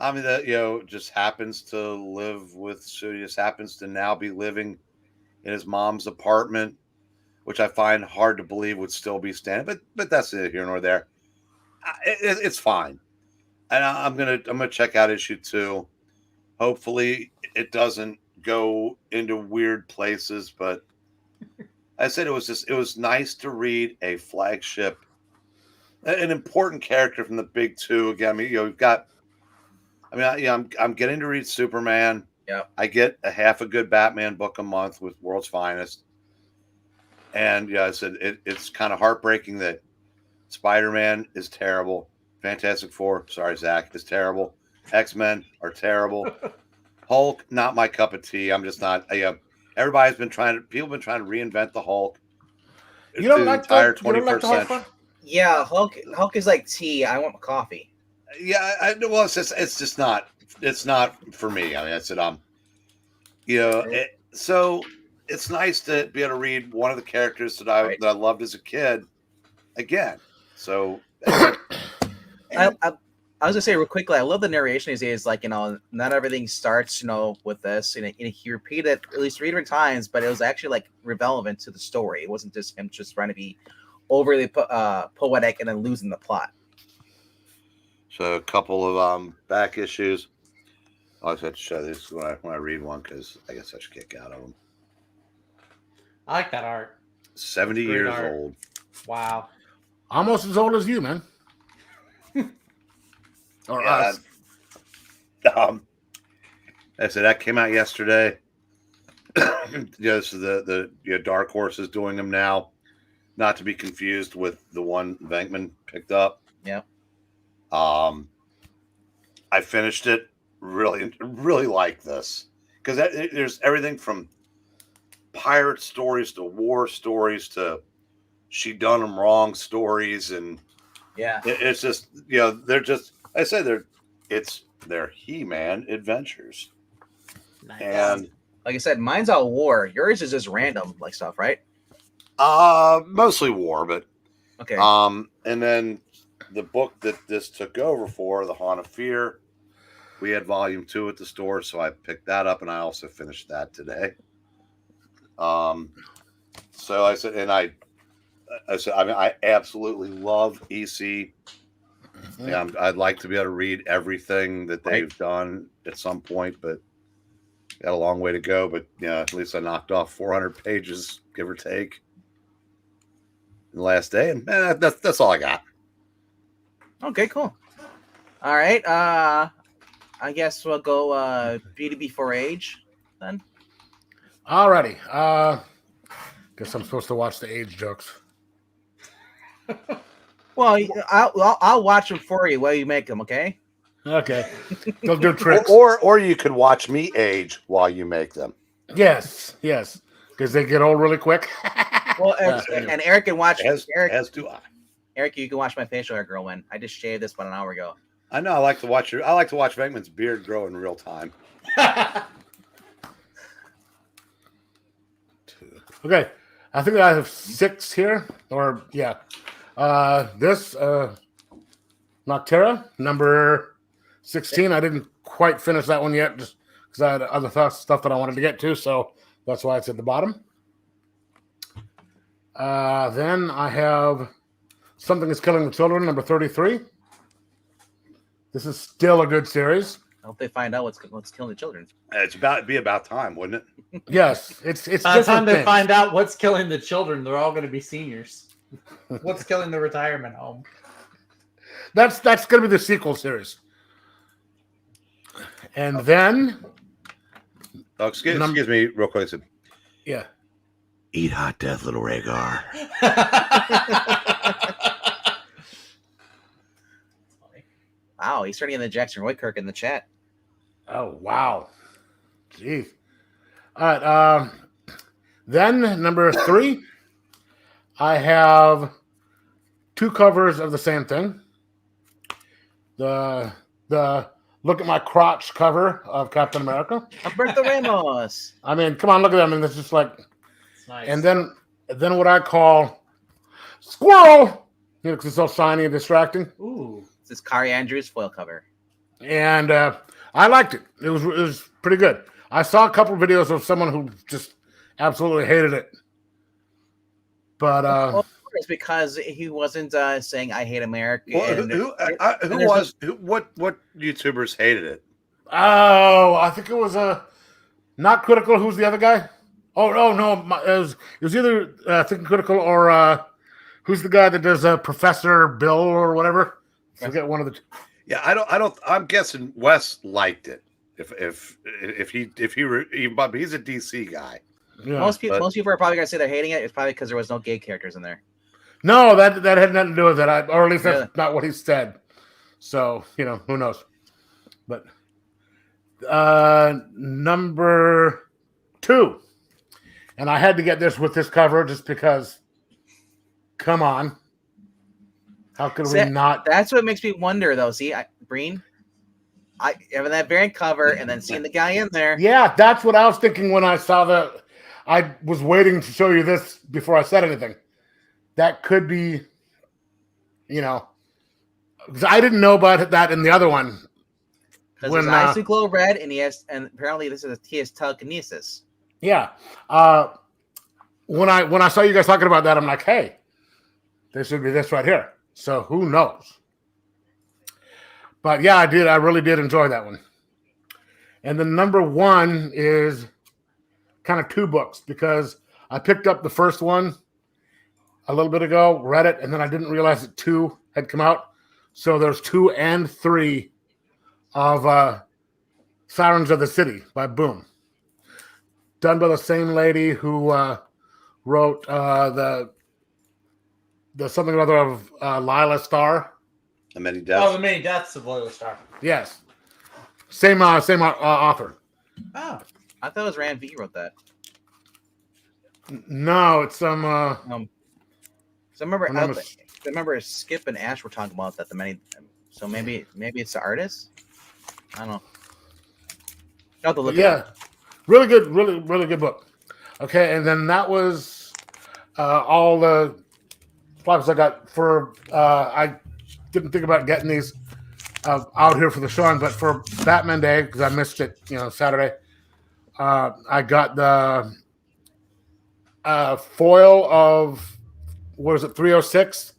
I mean, just happens to live with, so he just happens to now be living in his mom's apartment, which I find hard to believe would still be standing. But that's neither here nor there. It's fine, and I'm gonna check out issue 2. Hopefully, it doesn't go into weird places. But I said it was nice to read a flagship, an important character from the big two. Again, I mean, we've got. I mean, I'm getting to read Superman. Yeah, I get a half a good Batman book a month with World's Finest, and I said it's kind of heartbreaking that Spider-Man is terrible. Fantastic Four, sorry Zach, is terrible. X-Men are terrible. Hulk, not my cup of tea. I'm just not. People have been trying to reinvent the Hulk. You don't like the entire 21st century. Yeah, Hulk is like tea. I want coffee. Yeah, well, it's just not. It's not for me. I mean, I said, so it's nice to be able to read one of the characters that I loved as a kid again. So I was gonna say real quickly, I love the narration these days. Like, not everything starts, with this. He repeated it at least 3 different times, but it was actually like relevant to the story. It wasn't just him just trying to be overly poetic and then losing the plot. So a couple of back issues. I always have to show this when I read one because I guess I should kick out of them. I like that art. 70 years old. Wow. Almost as old as you, man. Or us. I said that came out yesterday. This is the Dark Horse is doing them now. Not to be confused with the one Venkman picked up. Yeah. I finished it. Really like this because there's everything from pirate stories to war stories to she done them wrong stories, and it's just they're just they're He-Man adventures. Nice. And like I said, mine's all war. Yours is just random like stuff, right? Mostly war, but okay. And then the book that this took over for, The Haunt of Fear, we had volume 2 at the store, so I picked that up, and I also finished that today. So I said, and I mean, I absolutely love EC. And I'd like to be able to read everything that they've done at some point, but got a long way to go. But at least I knocked off 400 pages, give or take, in the last day, and that's all I got. Okay, cool. All right. I guess we'll go Beauty Before Age then. Alrighty. Guess I'm supposed to watch the age jokes. Well, I'll watch them for you while you make them. Okay. Okay. They'll do tricks. Or you could watch me age while you make them. Yes. Because they get old really quick. Well, and Eric can watch. As do I. Eric, you can watch my facial hair grow in. I just shaved this about an hour ago. I know. I like to watch Venkman's beard grow in real time. Okay. I think I have 6 here. Or, yeah. This Noctera, number 16. I didn't quite finish that one yet, just because I had other stuff that I wanted to get to, so that's why it's at the bottom. Then I have Something is Killing the Children, number 33. This is still a good series. I hope they find out what's killing the children. It'd be about time, wouldn't it? Yes, it's By the time different they things. find out what's killing the children, they're all going to be seniors. What's killing the retirement home? That's going to be the sequel series. And then, Oh, excuse me, real quick. yeah, Eat hot death, little Rhaegar. Wow, he's starting in the Jackson Roykirk in the chat. oh wow, jeez. All right, then number 3, I have 2 covers of the same thing. The Look at My Crotch cover of Captain America. Alberto Ramos. I mean, come on, look at them, and it's just like, It's nice. and then what I call squirrel, you know, because it's so shiny and distracting. Ooh. This is Kari Andrews foil cover. And I liked it. It was pretty good. I saw a couple of videos of someone who just absolutely hated it. But Well, of course, because he wasn't saying "I hate America." Well, what YouTubers hated it? oh, I think it was not Critical. Who's the other guy? Oh no, it was either Thinking Critical or who's the guy that does Professor Bill or whatever. Forget one of the two. Yeah, I don't. I'm guessing Wes liked it. If but he's a DC guy. Yeah. Most people are probably gonna say they're hating it. It's probably because there was no gay characters in there. No, that had nothing to do with it, or at least that's Really? not what he said. So who knows? But number 2, and I had to get this with this cover just because. Come on, how could we not? That's what makes me wonder, though. See, Breen, having that variant cover and then seeing the guy in there. Yeah, that's what I was thinking when I saw the. I was waiting to show you this before I said anything. That could be, because I didn't know about that in the other one. Because his eyes do glow red, and apparently he has telekinesis. Yeah. When I saw you guys talking about that, I'm like, hey, there should be this right here. So who knows? But yeah, I really did enjoy that one. And the number 1 is kind of 2 books, because I picked up the first one a little bit ago, read it, and then I didn't realize that 2 had come out. So there's 2 and 3 of Sirens of the City by Boom. Done by the same lady who wrote the something or other of Lila Starr. The Many Deaths. Oh, The Many Deaths of Loyal Star. Yes. Same author. Oh. I thought it was Rand V wrote that. No, it's some. So I remember Skip and Ash were talking about that. So maybe it's the artist. I don't know. I'll have to look it up. Really good, really good book. Okay, and then that was all the flaps I got for. I didn't think about getting these out here for the showing, but for Batman Day, because I missed it, Saturday. I got the foil of, what is it, 306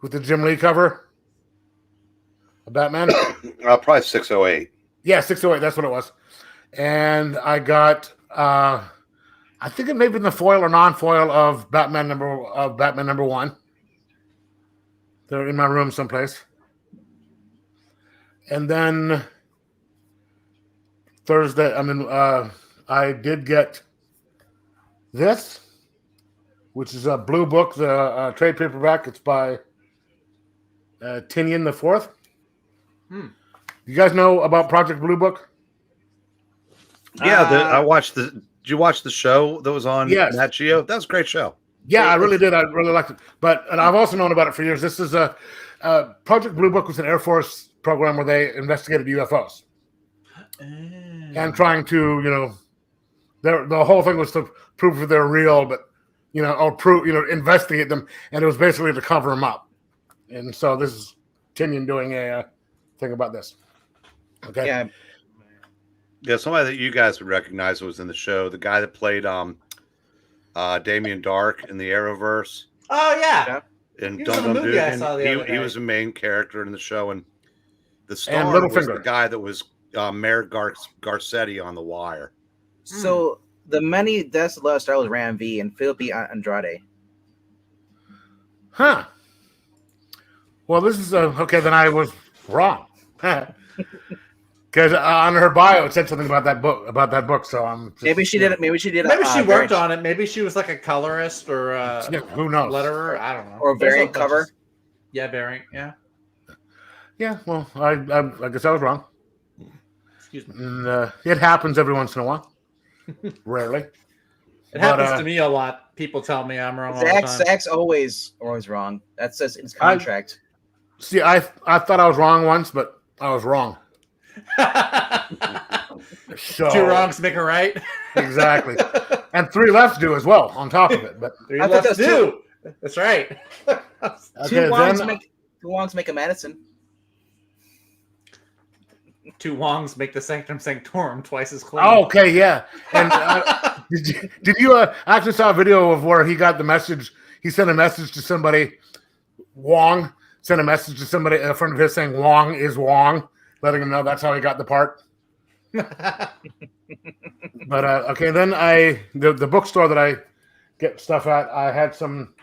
with the Jim Lee cover of Batman. Probably 608. Yeah, 608. That's what it was. And I got, I think it may have been the foil or non-foil of Batman number 1. They're in my room someplace. And then Thursday, I did get this, which is a blue book, the trade paperback. It's by Tinian the Fourth. You guys know about Project Blue Book? Yeah, I watched the. Did you watch the show that was on Nat Geo? That was a great show. Yeah, I really did. I really liked it. And I've also known about it for years. This is a Project Blue Book was an Air Force program where they investigated UFOs and trying to, the whole thing was to prove that they're real, but or prove, investigate them, and it was basically to cover them up. And so this is Tinian doing a thing about this. Okay. Yeah, Yeah, somebody that you guys would recognize was in the show. The guy that played Damien Dark in the Arrowverse. Oh yeah. And He was in a movie I saw the other he day. was a main character in the show, and the And star was Littlefinger. the guy that was Mayor Garcetti on The Wire. so the many deaths of Love Star was Ram V and Felipe Andrade. Huh. Well, this is okay. Then I was wrong. Because on her bio it said something about that book. So I'm just, Maybe she did it. Maybe she did. Maybe she worked on it. Maybe she was like a colorist or who knows? letterer. I don't know. Or a There's variant bunch of- cover. Yeah, variant. Yeah. Yeah. Well, I guess I was wrong. Excuse me. And it happens every once in a while. Rarely. It happens to me a lot. People tell me I'm wrong all the time. Zach's always wrong. That says in his contract. See, I thought I was wrong once, but I was wrong. So, 2 wrongs make a right. Exactly. And 3 lefts do as well on top of it. But 3 I thought lefts that's do. That's right. okay, Two wrongs then make a Madison. 2 wrongs make the sanctum sanctorum twice as clean. oh, okay, yeah. And did you I actually saw a video of where he got the message. He sent a message to somebody. Wong sent a message to somebody, a friend of his, saying Wong is Wong, letting him know that's how he got the part. But okay, then the bookstore that I get stuff at, I had some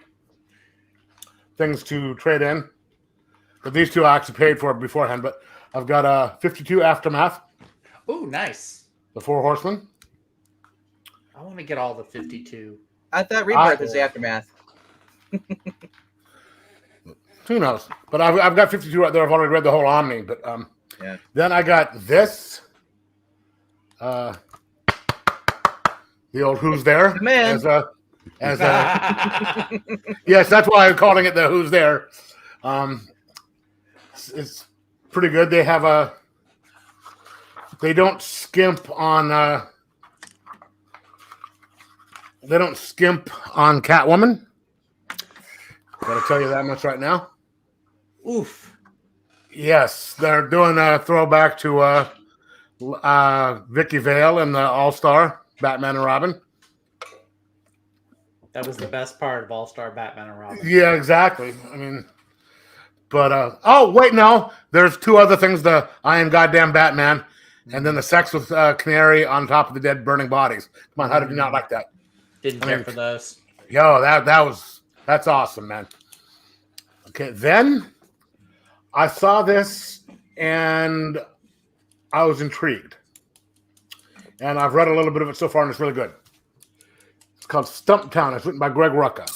things to trade in. But these 2 I actually paid for beforehand. But I've got 52 Aftermath, Oh, nice. the 4 Horsemen. I want to get all the 52. I thought Rebirth is the aftermath. Who knows? But I've got 52 right there. I've already read the whole Omni. But Yeah. then I got this. The old Who's There. Man. As yes, that's why I'm calling it the Who's There. It's pretty good. They have they don't skimp on Catwoman. Gotta tell you that much right now. Oof. Yes, they're doing a throwback to Vicky Vale and the All-Star Batman and Robin. That was the best part of All-Star Batman and Robin. Yeah, exactly. I mean, but oh wait, no, there's 2 other things: the I Am Goddamn Batman, and then the sex with Canary on top of the dead burning bodies. Come on, how did you not like that? Didn't care for those. Yo, that's awesome, man. Okay, then I saw this and I was intrigued, and I've read a little bit of it so far, and it's really good. It's called Stumptown. It's written by Greg Rucka.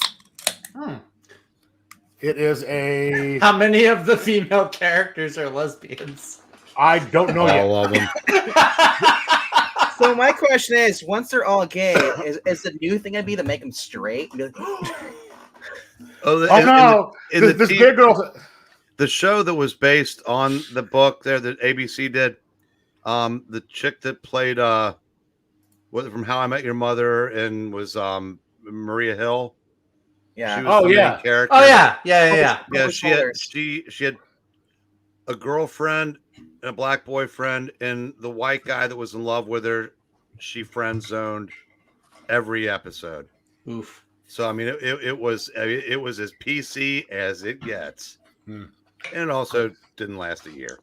It is a. How many of the female characters are lesbians? I don't know yet. All of them. So my question is, once they're all gay, is the new thing gonna be to make them straight? Be like, Oh no! This gay girl. The show that was based on the book there that ABC did, the chick that played was it from How I Met Your Mother and was Maria Hill. yeah. She was the main character. Oh yeah. Yeah, she had a girlfriend and a black boyfriend, and the white guy that was in love with her, she friend zoned every episode. Oof. So I mean, it was as PC as it gets, and it also didn't last a year.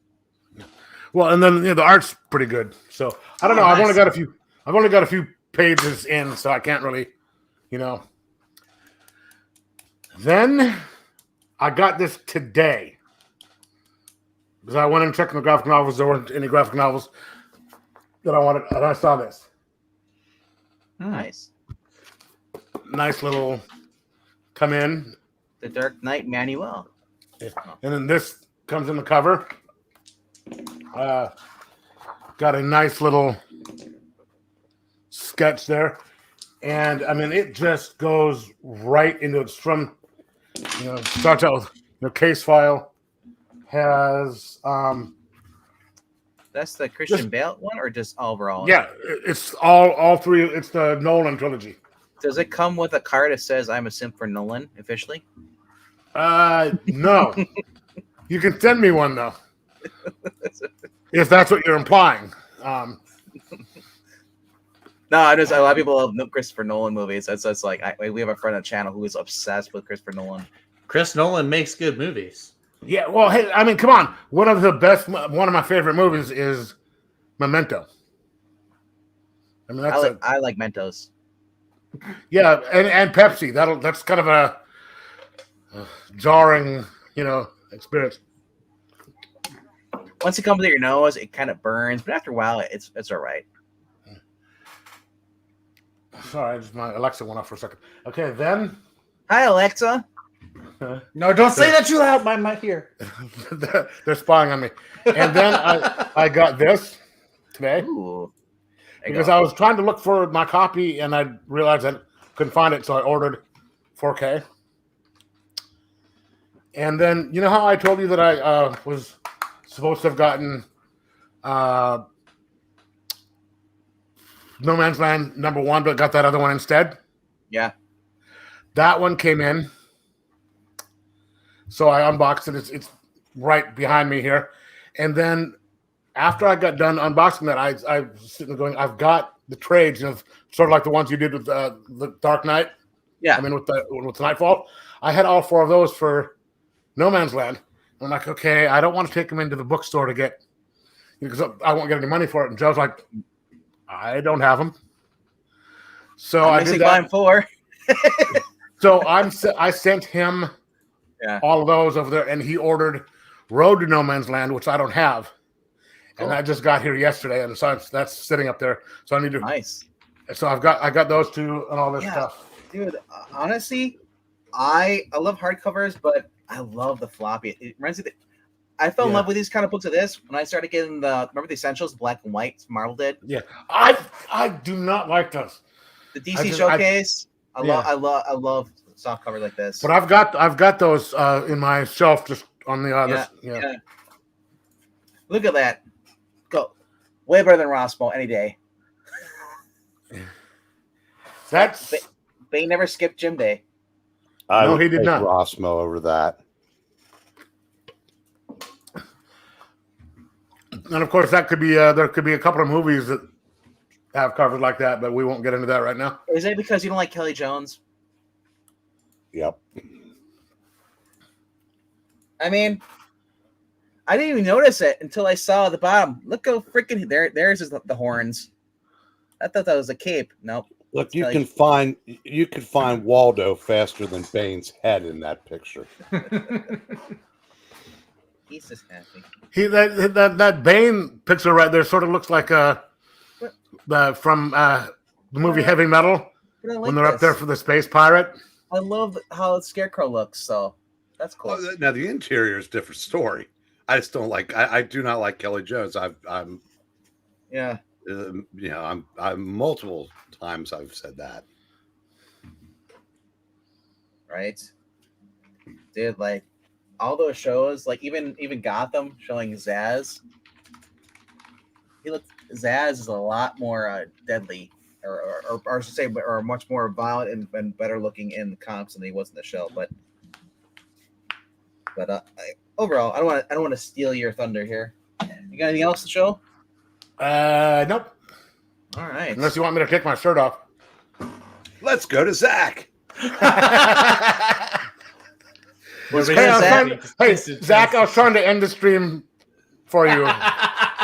Well, and then the art's pretty good. So I don't know. Nice. I've only got a few pages in, so I can't really, Then I got this today because I went and checked the graphic novels. There weren't any graphic novels that I wanted, and I saw this. Nice. Nice little come in. The Dark Knight Manual. And then this comes in the cover. Got a nice little sketch there. And I mean, it just goes right into it. From, starts out with case file has, That's the Christian Bale one, or just overall? yeah, it's all 3. It's the Nolan trilogy. Does it come with a card that says "I'm a simp for Nolan" officially? No. You can send me one though, if that's what you're implying. No, I just a lot of people love Christopher Nolan movies. That's like we have a friend on the channel who is obsessed with Christopher Nolan. Chris Nolan makes good movies. Yeah, well, hey, I mean, come on. One of my favorite movies is Memento. I mean, I like Mentos. yeah, and Pepsi. That's kind of a jarring, experience. Once it comes to your nose, it kind of burns, but after a while, it's all right. Sorry, my Alexa went off for a second. Okay, then. Hi, Alexa. No, don't say that too loud. My mic here. They're spying on me. And then I got this today. Ooh. Because I was trying to look for my copy and I realized I couldn't find it, so I ordered 4K. And then, you know how I told you that I was supposed to have gotten No Man's Land #1, but got that other one instead? Yeah. That one came in. So I unboxed it. It's right behind me here. And then after I got done unboxing that, I was sitting there going, I've got the trades, sort of like the ones you did with the Dark Knight. Yeah. I mean, with Nightfall. I had all 4 of those for No Man's Land. I'm like, okay, I don't want to take them into the bookstore to get, because I won't get any money for it. And Joe's like, I don't have them. So I did that. 4. So I sent him all of those over there, and he ordered Road to No Man's Land, which I don't have. And I just got here yesterday, and so that's sitting up there. So I need to. Nice. So I got those 2 and all this stuff. Dude, honestly, I love hardcovers, but I love the floppy. It reminds me. I fell in love with these kind of books of this when I started getting remember the Essentials, black and white, Marvel did. Yeah, I do not like those. The DC Showcase. I love soft cover like this. But I've got those in my shelf just on the yeah. Look at that. Go. Way better than Rossmo any day. That's Bane never skipped gym day. No, he did not. Rossmo over that. And of course, that could be there could be a couple of movies that have covers like that, but we won't get into that right now. Is it because you don't like Kelly Jones? Yep. I mean, I didn't even notice it until I saw the bottom. Look how freaking there's the horns. I thought that was a cape. Nope. Look, you can find Waldo faster than Bane's head in that picture. He's just happy. That Bane picture right there sort of looks like from the movie Heavy Metal when they're up there for the space pirate. I love how the Scarecrow looks, so that's cool. Now the interior is a different story. I just don't like. I do not like Kelly Jones. I'm multiple times I've said that. Right, dude. Like all those shows, like even Gotham showing Zaz. Zaz is a lot more deadly, or I should say, or much more violent and better looking in the comics than he was in the show. But overall, I don't want to steal your thunder here. You got anything else to show? Nope. All right. Unless you want me to take my shirt off. Let's go to Zach. Zach, I was trying to end the stream for you.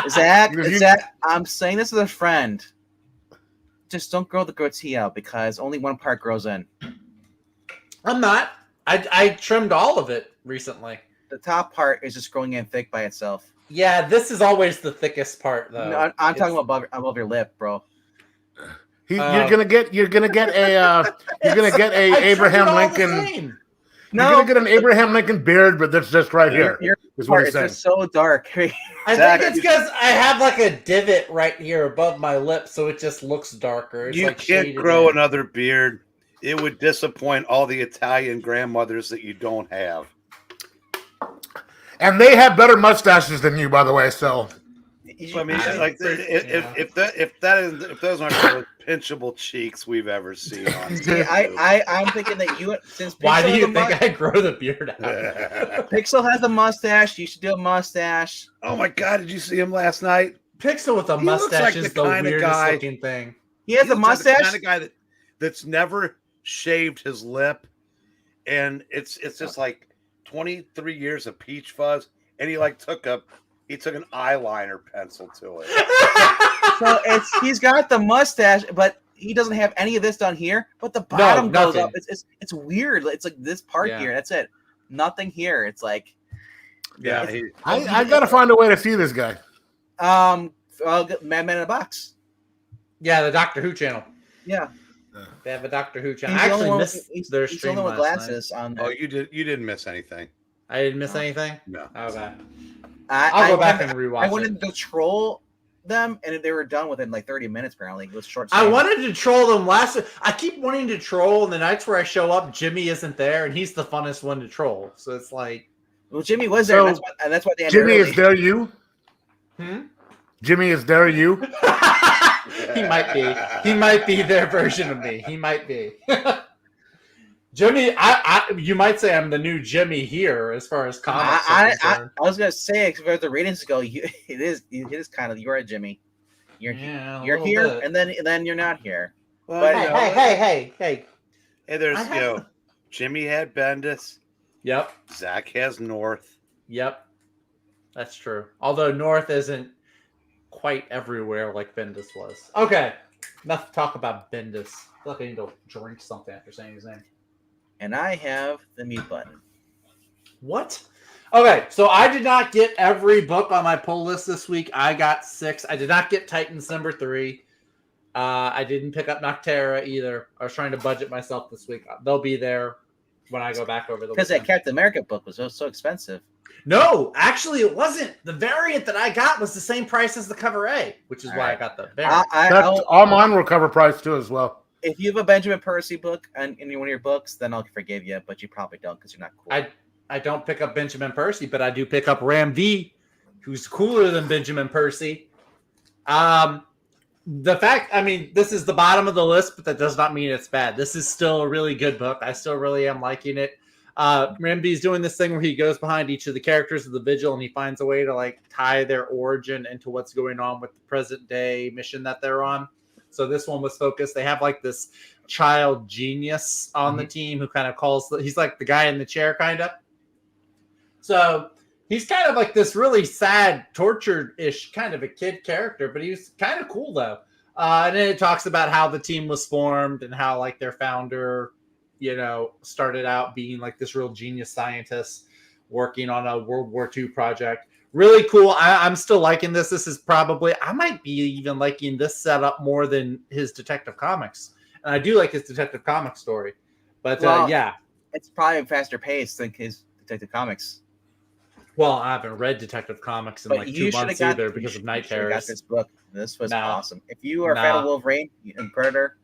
Zach, I'm saying this as a friend. Just don't grow the goatee out because only one part grows in. I'm not. I trimmed all of it recently. The top part is just growing in thick by itself. Yeah, this is always the thickest part, though. No, I'm talking about above your lip, bro. You're gonna get a Abraham Lincoln. No, you're gonna get an Abraham Lincoln beard, but that's just right here. Is what he's saying. It's so dark. I think it's because I have like a divot right here above my lip, so it just looks darker. It's you like can't grow another beard. It would disappoint all the Italian grandmothers that you don't have. And they have better mustaches than you, by the way. So I mean, I- like yeah. if those aren't the most pinchable cheeks we've ever seen on. See, I'm thinking that you since Pixel Why do has you a think I grow the beard out? Pixel has a mustache, you should do a mustache. Oh my God! Did you see him last night? Pixel with a He looks mustache like is the the kinda weirdest guy- looking thing. He has He a looks like the mustache. kind of guy that's never shaved his lip, and it's just like 23 years of peach fuzz, and he took an eyeliner pencil to it. So he's got the mustache, but he doesn't have any of this done here. But the bottom goes nothing. up. It's weird. It's like this part Yeah. here. That's it. Nothing here. It's like Yeah, I gotta find a way to see this guy. Madman in a Box. Yeah, the Doctor Who channel. Yeah, They have a Doctor Who channel. he's I the only actually one. missed He's their the stream only one with last night. glasses on there. Oh, you didn't miss anything. I didn't miss anything. No. Okay, I I'll go back wanted- and rewatch I it. wanted to troll them, and they were done within like 30 minutes. Apparently, it was short. I stream. wanted to troll them last. I keep wanting to troll, and the nights where I show up, Jimmy isn't there, and he's the funnest one to troll. So it's like, Well, Jimmy was there, So, and that's why they ended Jimmy, early. is there you? Jimmy, is there you? he might be. He might be their version of me. He might be. Jimmy, you might say I'm the new Jimmy here as far as comics are I concerned. was gonna say, as far as the ratings go, it is kind of you're a Jimmy. You're Yeah, a you're little here, bit. and then you're not here. Well, But- you know, Hey! hey, there's I have- Jimmy had Bendis, Yep. Zach has North. Yep, that's true. Although North isn't quite everywhere like Bendis was. Okay, enough talk about Bendis. I feel like I need to drink something after saying his name. And I have the mute button. What? Okay, so I did not get every book on my pull list this week. I got 6. I did not get Titans number 3. I didn't pick up Noctera either. I was trying to budget myself this week. They'll be there when I go back over the Because that weekend. Captain America book was so expensive. No, actually, it wasn't. The variant that I got was the same price as the cover A, which is why I got the variant. That's all mine were cover price too as well. If you have a Benjamin Percy book in one of your books, then I'll forgive you, but you probably don't because you're not cool. I don't pick up Benjamin Percy, but I do pick up Ram V, who's cooler than Benjamin Percy. The fact, I mean, this is the bottom of the list, but that does not mean it's bad. This is still a really good book. I still really am liking it. Ram V is doing this thing where he goes behind each of the characters of the Vigil and he finds a way to tie their origin into what's going on with the present day mission that they're on. So this one was focused. They have this child genius on the team who kind of he's like the guy in the chair kind of. So he's kind of like this really sad, tortured-ish kind of a kid character, but he's kind of cool though. And then it talks about how the team was formed and how their founder, started out being this real genius scientist working on a World War II project. Really cool. I'm still liking this. This is probably, I might be even liking this setup more than his Detective Comics. And I do like his Detective Comics story. But yeah. It's probably faster paced than his Detective Comics. Well, I haven't read Detective Comics in But 2 months either because of Night Got Terrors. this book. This was Nah. awesome. If you are a fan of Wolverine and Predator,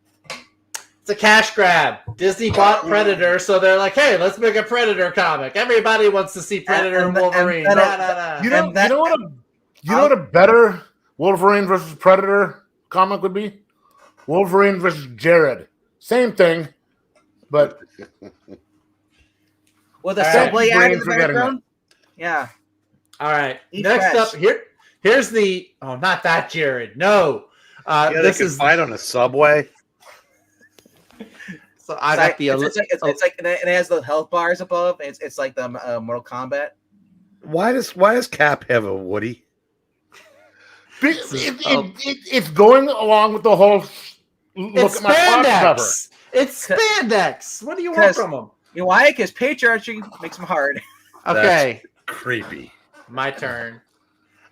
It's a cash grab. Disney bought Predator, so they're like, hey, let's make a Predator comic. Everybody wants to see Predator and Wolverine. and You know, And that- you know what a better Wolverine versus Predator comic would be? Wolverine versus Jared. Same thing, but with a All right. subway ad in Brain's the forgetting background. Yeah. All right. Eat Next fresh. up, here's the not that Jared. No. This they is can fight on a subway. so I got the It's like and it has the health bars above. It's like the Mortal Kombat. Why does Cap have a Woody? it's going along with the whole look it's at my box cover. spandex. It's spandex. What do you want 'Cause- from them? You know why? Because patriarchy makes them hard. Okay, Creepy. my turn.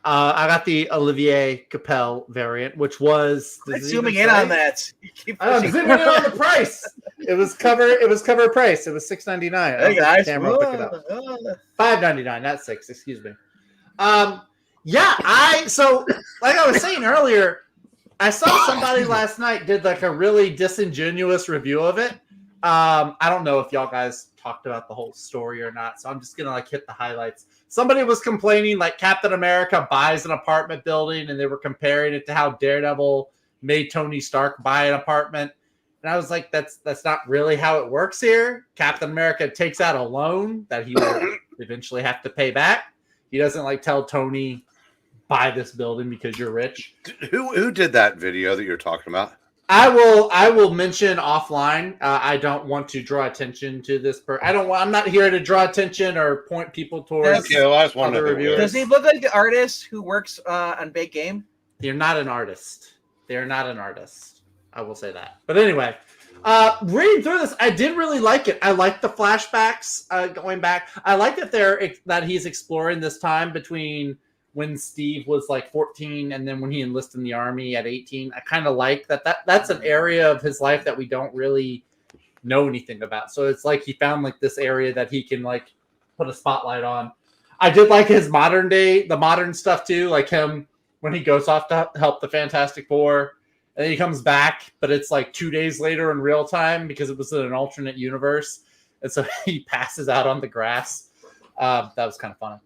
I got the Olivier Capel variant, which was Quit does it zooming even in say? on that. You keep I'm pushing. zooming in on the price. It was cover price. It was $6.99. Hey guys. Camera will pick it up. $5.99, not $6. Excuse me. Yeah. So like I was saying earlier, I saw somebody last night did a really disingenuous review of it, I don't know if y'all guys talked about the whole story or not, so I'm just gonna like hit the highlights. Somebody was complaining like Captain America buys an apartment building, and they were comparing it to how Daredevil made Tony Stark buy an apartment. And I was like, that's not really how it works here. Captain America takes out a loan that he will eventually have to pay back. He doesn't like tell Tony, buy this building because you're rich. Who did that video that you're talking about? I will mention offline. I don't want to draw attention to this. I'm not here to draw attention or point people towards. Okay, well, I just want to other know. reviewers. Does he look like the artist who works on Big Game? They're not an artist. They're not an artist. I will say that. But anyway, reading through this, I did really like it. I like the flashbacks going back. I like that he's exploring this time between when Steve was like 14 and then when he enlisted in the army at 18. I kind of like that's an area of his life that we don't really know anything about. So it's like he found like this area that he can like put a spotlight on. I did like his the modern stuff too, like him when he goes off to help the Fantastic Four. And then he comes back, but it's like 2 days later in real time because it was in an alternate universe. And so he passes out on the grass. That was kind of funny.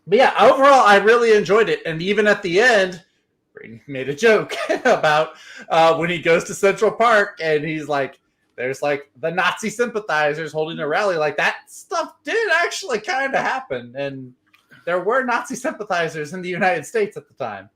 But yeah, overall, I really enjoyed it. And even at the end, Breen made a joke about when he goes to Central Park and he's like, there's like the Nazi sympathizers holding a rally. Like that stuff did actually kind of happen. And there were Nazi sympathizers in the United States at the time.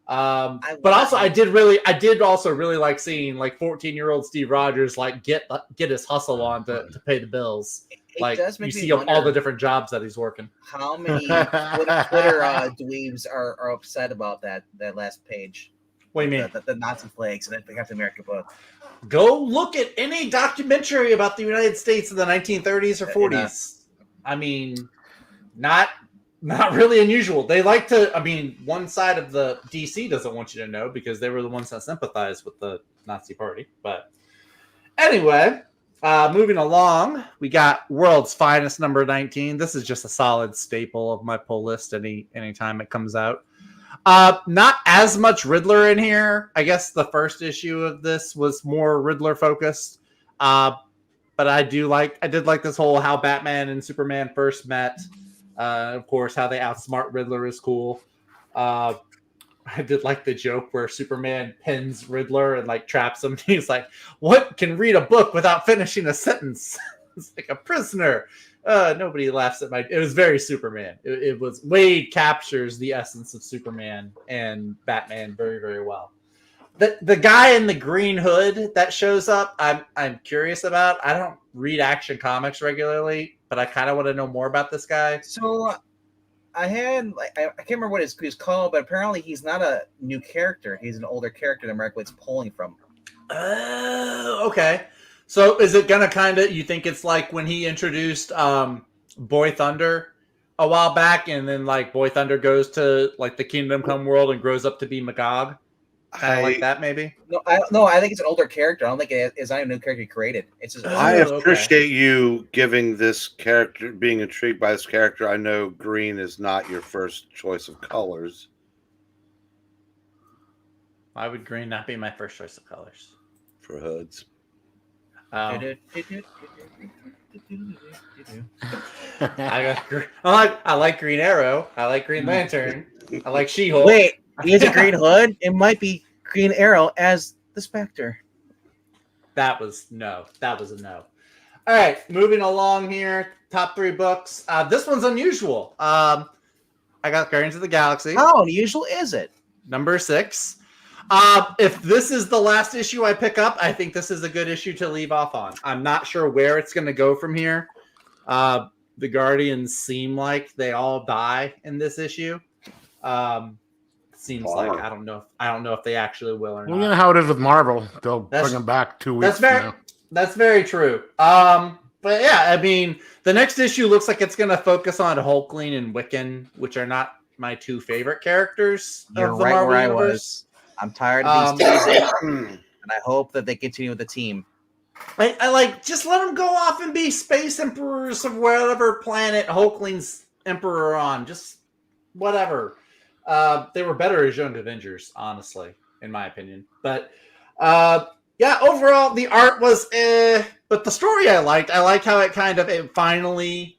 But also I did also really like seeing like 14-year-old Steve Rogers like get his hustle on to pay the bills. Like you see all the different jobs that he's working. How many Twitter dweebs are upset about that last page? What do you mean? The Nazi flags and the Captain America book. Go look at any documentary about the United States in the 1930s or 40s. I mean, not really unusual. They like to, I mean, one side of the DC doesn't want you to know because they were the ones that sympathized with the Nazi party. But anyway, moving along, we got World's Finest number 19. This is just a solid staple of my pull list anytime it comes out. Not as much Riddler in here. I guess the first issue of this was more Riddler focused. But I did like this whole how Batman and Superman first met. Of course, how they outsmart Riddler is cool. I did like the joke where Superman pins Riddler and like traps him. He's like, "What can read a book without finishing a sentence?" It's like a prisoner. Nobody laughs at my. It was very Superman. It was Wade captures the essence of Superman and Batman very, very well. The guy in the green hood that shows up, I'm curious about. I don't read Action Comics regularly, but I kind of want to know more about this guy. So I can't remember what he's called, but apparently he's not a new character. He's an older character that Mark was pulling from. Okay. So is it gonna you think it's like when he introduced Boy Thunder a while back, and then like Boy Thunder goes to like the Kingdom Come world and grows up to be Magog? Kind of like that, maybe. No, I think it's an older character. I don't think it's not a new character he created. It's just. I appreciate you giving this character, being intrigued by this character. I know green is not your first choice of colors. Why would green not be my first choice of colors? For hoods. I like Green Arrow. I like Green Lantern. I like She-Hulk. Wait, he has a green hood? It might be Green Arrow as the Spectre. That was a no. All right, moving along here. Top 3 books. This one's unusual. I got Guardians of the Galaxy. How unusual is it? Number 6. If this is the last issue I pick up, I think this is a good issue to leave off on. I'm not sure where it's going to go from here. The Guardians seem like they all die in this issue. Seems like I don't know if they actually will or not. Well, you know how it is with Marvel. They'll bring them back 2 weeks. That's very true. But yeah, I mean, the next issue looks like it's going to focus on Hulkling and Wiccan, which are not my 2 favorite characters You're of the right Marvel where universe. I was. I'm tired of these teasing, and I hope that they continue with the team. I like just let them go off and be space emperors of whatever planet Hulkling's emperor on. Just whatever. They were better as Young Avengers, honestly, in my opinion. But yeah, overall the art was But the story I liked. I like how it finally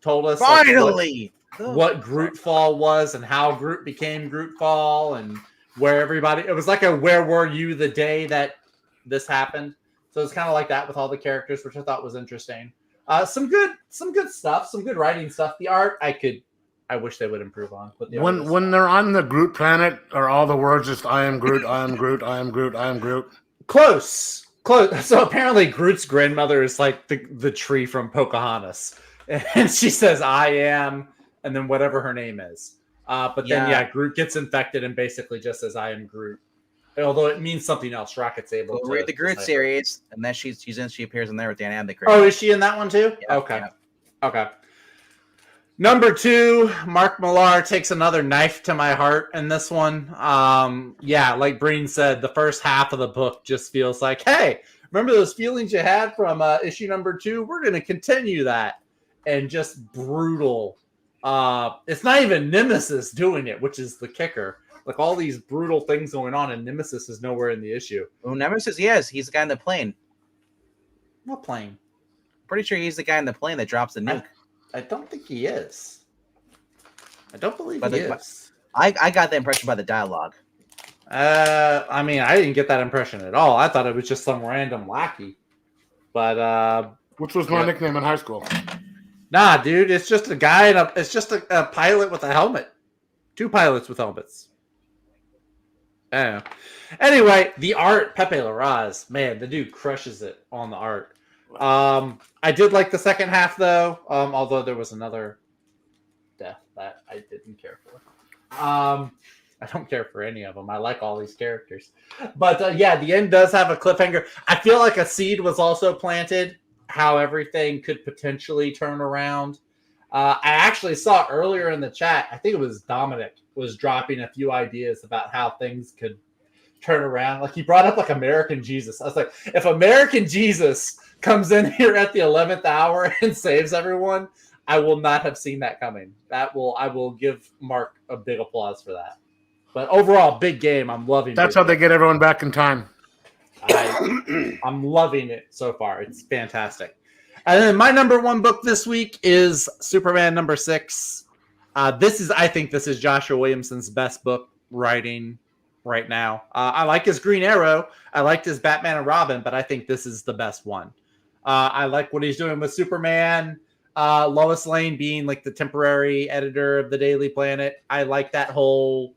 told us like, what Grootfall was and how Groot became Grootfall and where everybody. It was like a where were you the day that this happened. So it's kind of like that with all the characters, which I thought was interesting. Some good stuff, some good writing stuff. The art I wish they would improve on. But when they're on the Groot planet, are all the words just "I am Groot, I am Groot, I am Groot, I am Groot"? Close. So apparently Groot's grandmother is like the tree from Pocahontas, and she says "I am," and then whatever her name is. But then Groot gets infected and basically just says "I am Groot," although it means something else. Rocket's able to read the Groot series, and then she appears in there with Dan and the Groot. Oh, is she in that one too? Yeah, okay. Number 2, Mark Millar takes another knife to my heart in this one. Like Breen said, the first half of the book just feels like, hey, remember those feelings you had from issue number 2? We're going to continue that. And just brutal. It's not even Nemesis doing it, which is the kicker. Like all these brutal things going on, and Nemesis is nowhere in the issue. Oh, Nemesis, yes, he's the guy in the plane. What plane? Pretty sure he's the guy in the plane that drops the nuke. I don't think he is. I don't believe he is. I got the impression by the dialogue. I mean, I didn't get that impression at all. I thought it was just some random lackey. But which was my nickname in high school. Nah, dude, it's just a guy it's just a pilot with a helmet. 2 pilots with helmets. I don't know. Anyway, the art, Pepe Larraz, man, the dude crushes it on the art. I did like the second half though, although there was another death that I didn't care for. I don't care for any of them. I like all these characters. But the end does have a cliffhanger. I feel like a seed was also planted, how everything could potentially turn around. I actually saw earlier in the chat, I think it was Dominic was dropping a few ideas about how things could turn around. Like he brought up like American Jesus. I was like, if American Jesus comes in here at the 11th hour and saves everyone, I will not have seen that coming. I will give Mark a big applause for that. But overall, big game. I'm loving. That's how they get everyone back in time. I'm loving it so far. It's fantastic. And then my number 1 book this week is Superman number 6. I think this is Joshua Williamson's best book writing right now. I like his Green Arrow. I liked his Batman and Robin, but I think this is the best one. I like what he's doing with Superman. Lois Lane being like the temporary editor of the Daily Planet. I like that whole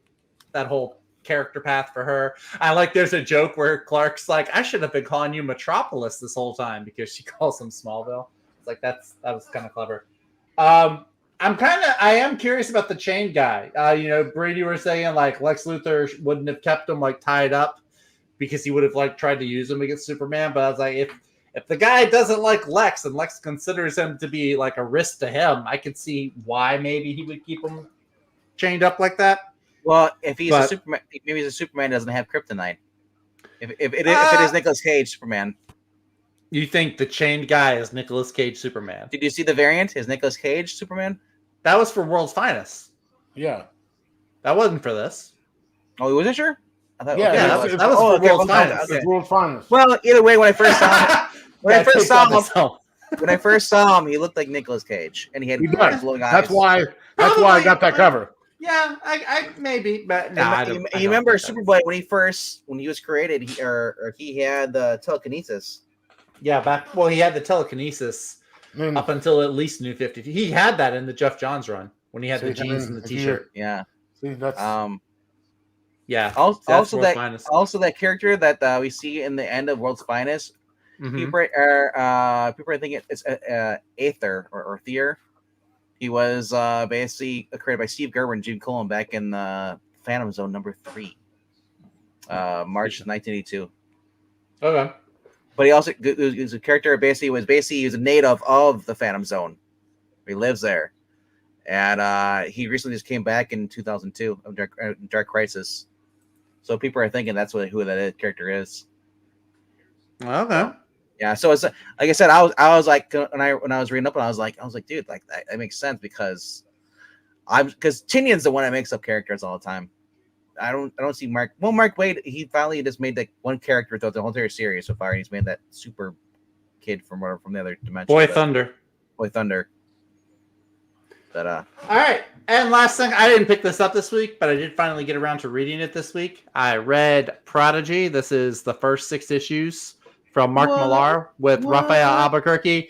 character path for her. I like there's a joke where Clark's like, I should have been calling you Metropolis this whole time because she calls him Smallville. It's like that was kind of clever. I am curious about the chain guy. Brady were saying like Lex Luthor wouldn't have kept him like tied up because he would have like tried to use him against Superman. But I was like, if the guy doesn't like Lex and Lex considers him to be like a risk to him, I could see why maybe he would keep him chained up like that. Well, if he's a Superman, maybe he's a Superman doesn't have kryptonite. If it is Nicolas Cage Superman. You think the chained guy is Nicolas Cage Superman? Did you see the variant? Is Nicolas Cage Superman? That was for World's Finest. Yeah. That wasn't for this. Oh, wasn't sure? I thought, that was for World's Finest. Okay. World's Finest. Well, either way, when I first saw him, he looked like Nicolas Cage, and he had glowing eyes. That's why I got that cover. Yeah, I maybe, but you remember Superboy when he was created, he had the telekinesis. Yeah, he had the telekinesis up until at least New 52. He had that in the Jeff Johns run when he had the jeans and the t-shirt. Yeah. See, that's yeah. Also that character that we see in the end of World's Finest. Mm-hmm. People are thinking it's Aether or Thier. He was basically created by Steve Gerber and Gene Colan back in Phantom Zone number 3, March 1982. Okay. But he also was a character. He was a native of the Phantom Zone. He lives there, and he recently just came back in 2002 of Dark Crisis. So people are thinking that's who that character is. Okay. Yeah, so it's like I said, I was like when I was reading up, and I was like, dude, like that makes sense because Tinian's the one that makes up characters all the time. I don't see Mark. Well, Mark Waid, he finally just made like one character throughout the whole entire series so far. He's made that super kid from the other dimension. Boy Thunder. Boy Thunder. But All right. And last thing, I didn't pick this up this week, but I did finally get around to reading it this week. I read Prodigy. This is the first 6 issues from Mark Millar with Raphael Albuquerque.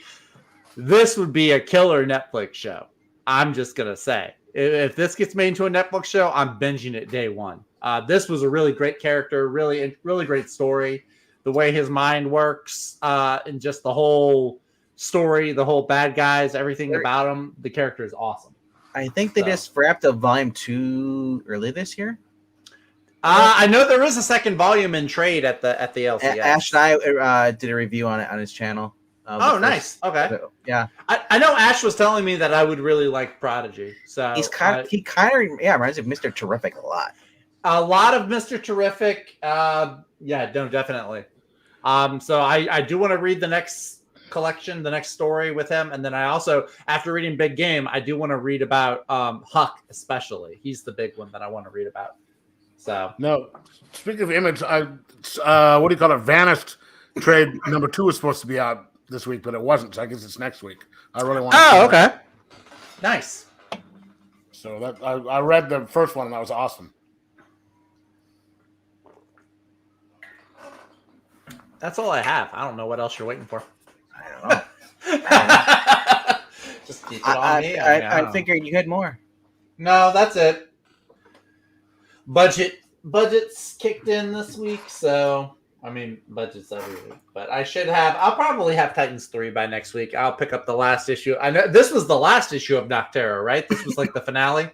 This would be a killer Netflix show. I'm just going to say. If this gets made into a Netflix show, I'm binging it day one. This was a really great character, really great story. The way his mind works, and just the whole story, the whole bad guys, everything about him. The character is awesome. I think they just wrapped up volume 2 early this year. I know there is a second volume in trade at the LCS. Ash and I did a review on it on his channel. Nice. Okay. Yeah. I know Ash was telling me that I would really like Prodigy. So he kind of reminds me of Mr. Terrific a lot. A lot of Mr. Terrific. Definitely. So I do want to read the next collection, the next story with him, and then I also, after reading Big Game, I do want to read about Huck especially. He's the big one that I want to read about. So no, speaking of Image, what do you call it? Vanished trade number 2 was supposed to be out this week, but it wasn't. So I guess it's next week. I really want. Okay, nice. So that I read the first one and that was awesome. That's all I have. I don't know what else you're waiting for. I don't know. Just keep it on me. I figured you had more. No, that's it. Budget's kicked in this week, so I mean budget's every week. But I'll probably have Titans 3 by next week. I'll pick up the last issue. I know this was the last issue of Nocterra, right? This was like the finale.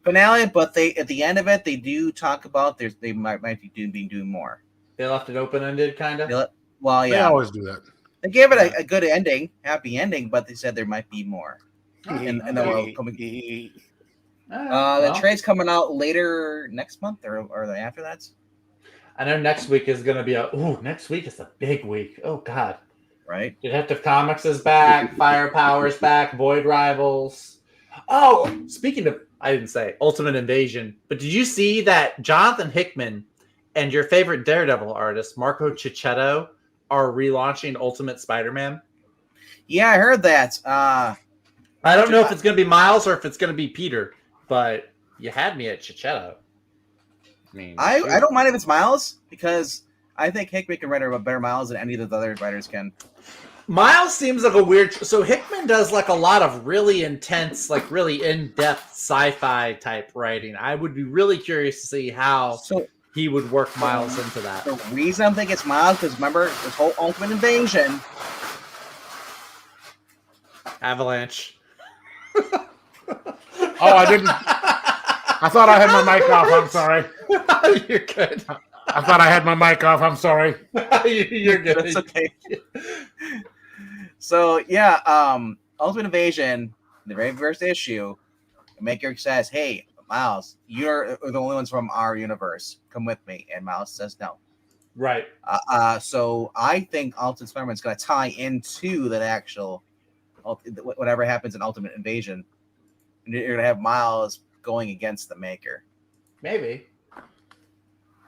But they at the end of it they do talk about they might be doing more. They left it open-ended, kind of. Well, yeah, they always do that. They gave it a good ending, happy ending, but they said there might be more. And then we'll coming. The trade's coming out later next month or after that. I know next week is going to be next week is a big week. Oh God, right? Detective Comics is back. Firepower's back. Void Rivals. Oh, speaking of, I didn't say Ultimate Invasion, but did you see that Jonathan Hickman and your favorite Daredevil artist Marco Cicchetto are relaunching Ultimate Spider-Man? Yeah, I heard that. I don't know if it's going to be Miles or if it's going to be Peter, but you had me at Cicchetto. I don't mind if it's Miles because I think Hickman can write a better Miles than any of the other writers can. Miles seems like a weird. So Hickman does like a lot of really intense, like really in-depth sci-fi type writing. I would be really curious to see how he would work Miles into that. The reason I'm thinking it's Miles because remember this whole Ultimate Invasion. Avalanche. I didn't. I thought I had my mic off. I'm sorry. You're good. I thought I had my mic off. I'm sorry. You're good. That's okay. So yeah, Ultimate Invasion, the very first issue, the maker says, "Hey, Miles, you're the only ones from our universe. Come with me." And Miles says no. Right. So I think Ultimate Spider-Man is going to tie into that actual whatever happens in Ultimate Invasion. You're going to have Miles going against the maker. Maybe.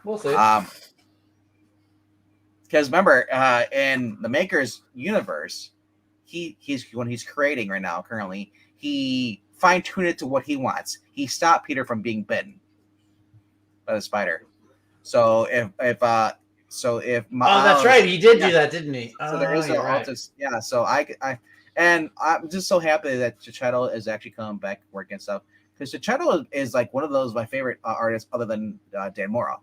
We'll see. Because remember, in the maker's universe, he's when he's creating right now, currently, he fine-tuned it to what he wants. He stopped Peter from being bitten by the spider. So if Miles, that's right, he did do that, didn't he? So there is So I'm just so happy that Cicchetto is actually coming back working stuff because Cicchetto is like one of those my favorite artists other than Dan Mora.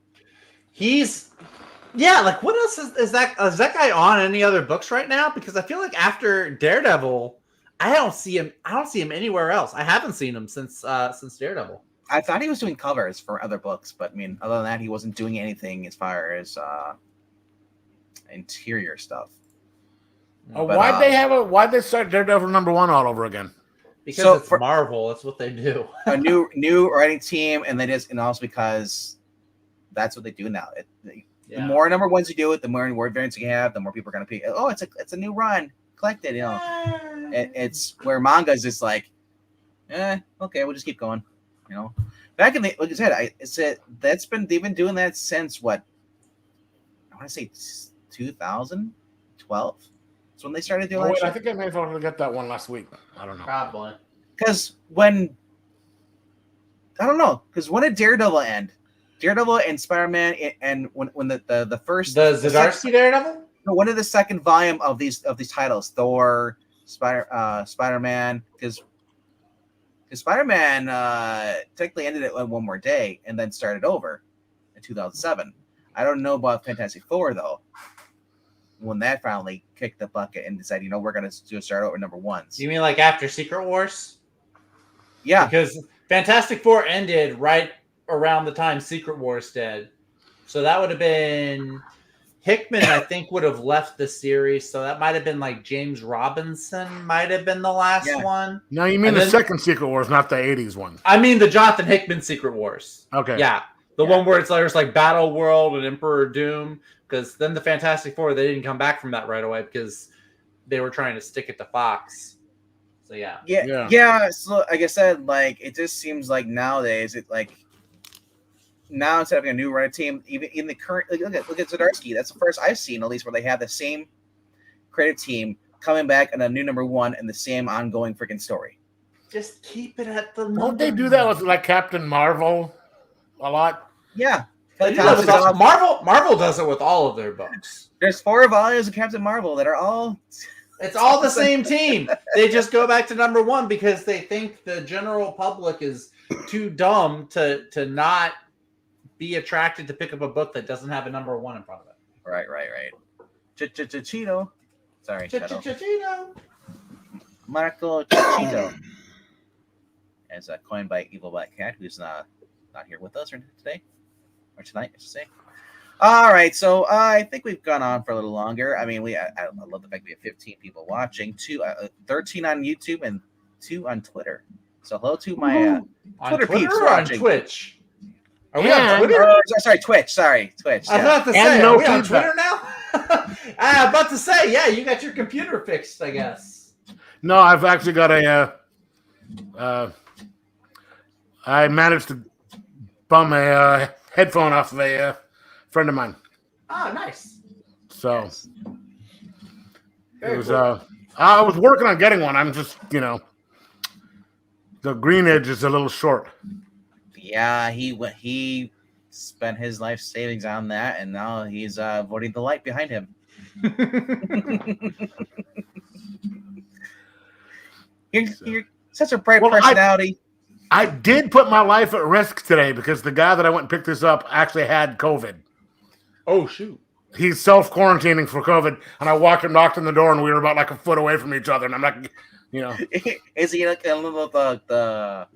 Like what else is that guy on any other books right now? Because I feel like after Daredevil, I don't see him anywhere else. I haven't seen him since Daredevil. I thought he was doing covers for other books, but I mean, other than that, he wasn't doing anything as far as interior stuff. Why'd they start Daredevil #1 all over again? Because it's Marvel. That's what they do. A new writing team, and also because that's what they do now. The more #1s you do it, the more word variants you have, the more people are going to be. Oh, it's a new run. Collect it, It's where manga is just like, okay, we'll just keep going, back in the like I said, they've been doing that since what I want to say 2012. That's when they started doing Oh, wait, that I shit. think I may have already got that one last week. I don't know. Probably. Because when did Daredevil end? Daredevil and Spider-Man, and when the first The the second- Zdarsky Daredevil? no, when did the second volume of these titles? Thor, Spider-Man, because Spider-Man technically ended it on One More Day and then started over in 2007. I don't know about Fantastic Four though. When that finally kicked the bucket and decided, we're gonna do a start over number ones. You mean like after Secret Wars? Yeah, Because Fantastic Four ended right around the time Secret Wars did. So that would have been Hickman, I think, would have left the series. So that might have been like James Robinson might have been the last one. No, you mean And the then- second Secret Wars, not the 80s one. I mean the Jonathan Hickman Secret Wars. Okay. Yeah. The one where there's like Battle World and Emperor Doom. Because then the Fantastic Four, they didn't come back from that right away because they were trying to stick it to Fox. So yeah. Yeah. So like I said, like it just seems like nowadays now instead of having a new running team, even in the current look at Zdarsky. That's the first I've seen at least where they have the same creative team coming back and a new number one and the same ongoing freaking story. Just keep it at the. Won't they do that with like Captain Marvel a lot? Yeah. They do that with all- Marvel does it with all of their books. There's 4 volumes of Captain Marvel that are all It's all the same team. They just go back to number one because they think the general public is too dumb to not be attracted to pick up a book that doesn't have a number one in front of it. right. Cheeto. Sorry, Cheeto. Marco Cheeto. As coined by Evil Black Cat, who's not here with us today. Or tonight, I should say. All right, so I think we've gone on for a little longer. I mean, I love the fact we have 15 people watching, 13 on YouTube and 2 on Twitter. So hello to my Twitter peeps or watching. on Twitch? Are we Yeah. on Twitter? Sorry, Twitch. Sorry, Twitch. I was Yeah. about to And say, no are we on feedback. Twitter now? I'm about to say, yeah, you got your computer fixed, I guess. No, I've actually got I managed to bum a headphone off of a friend of mine. Oh, nice. So Very it was. cool. I was working on getting one. I'm just, the green edge is a little short. Yeah, he spent his life savings on that, and now he's avoiding the light behind him. You're such a bright Well, personality. I did put my life at risk today because the guy that I went and picked this up actually had COVID. Oh, shoot. He's self-quarantining for COVID, and I walked and knocked on the door, and we were about like a foot away from each other, and I'm like, Is he like a little the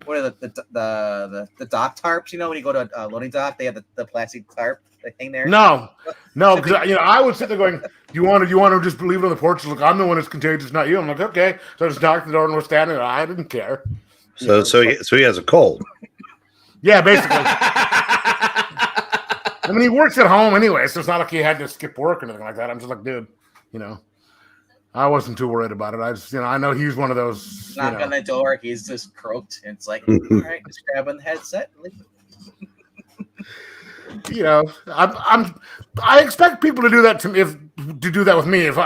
what are the dock tarps? When you go to a loading dock, they have the plastic tarp that hang there. No, because I was sitting there going, "Do you want to just leave it on the porch?" Look, I'm the one that's contagious, not you. I'm like, okay. So I just knocked the door and was standing there. I didn't care. So he has a cold. Yeah, basically. I mean, he works at home anyway, so it's not like he had to skip work or anything like that. I'm just like, dude, I wasn't too worried about it. I just, I know he's one of those. Knock on the door, he's just croaked, and it's like, all right, just grabbing the headset. And leave. I expect people to do that to me. To do that with me, if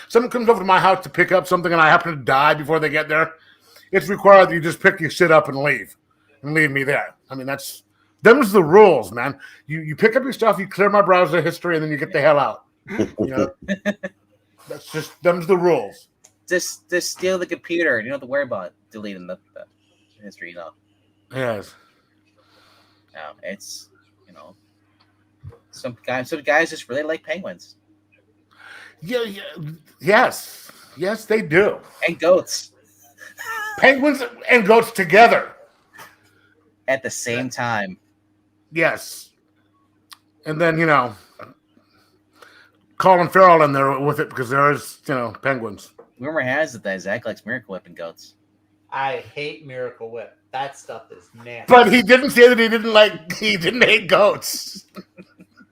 someone comes over to my house to pick up something and I happen to die before they get there, it's required that you just pick your shit up and leave me there. I mean, them's the rules, man. You pick up your stuff, you clear my browser history, and then you get the hell out. That's just them's the rules. Just steal the computer. You don't have to worry about deleting the history. Yes. No, it's some guys just really like penguins Yes, they do. and goats Penguins and goats together. at the same time. Yes. And then, Colin Farrell in there with it because there is, penguins. Rumor has it that Zach likes Miracle Whip and goats. I hate Miracle Whip. That stuff is nasty. But he didn't say that he didn't hate goats.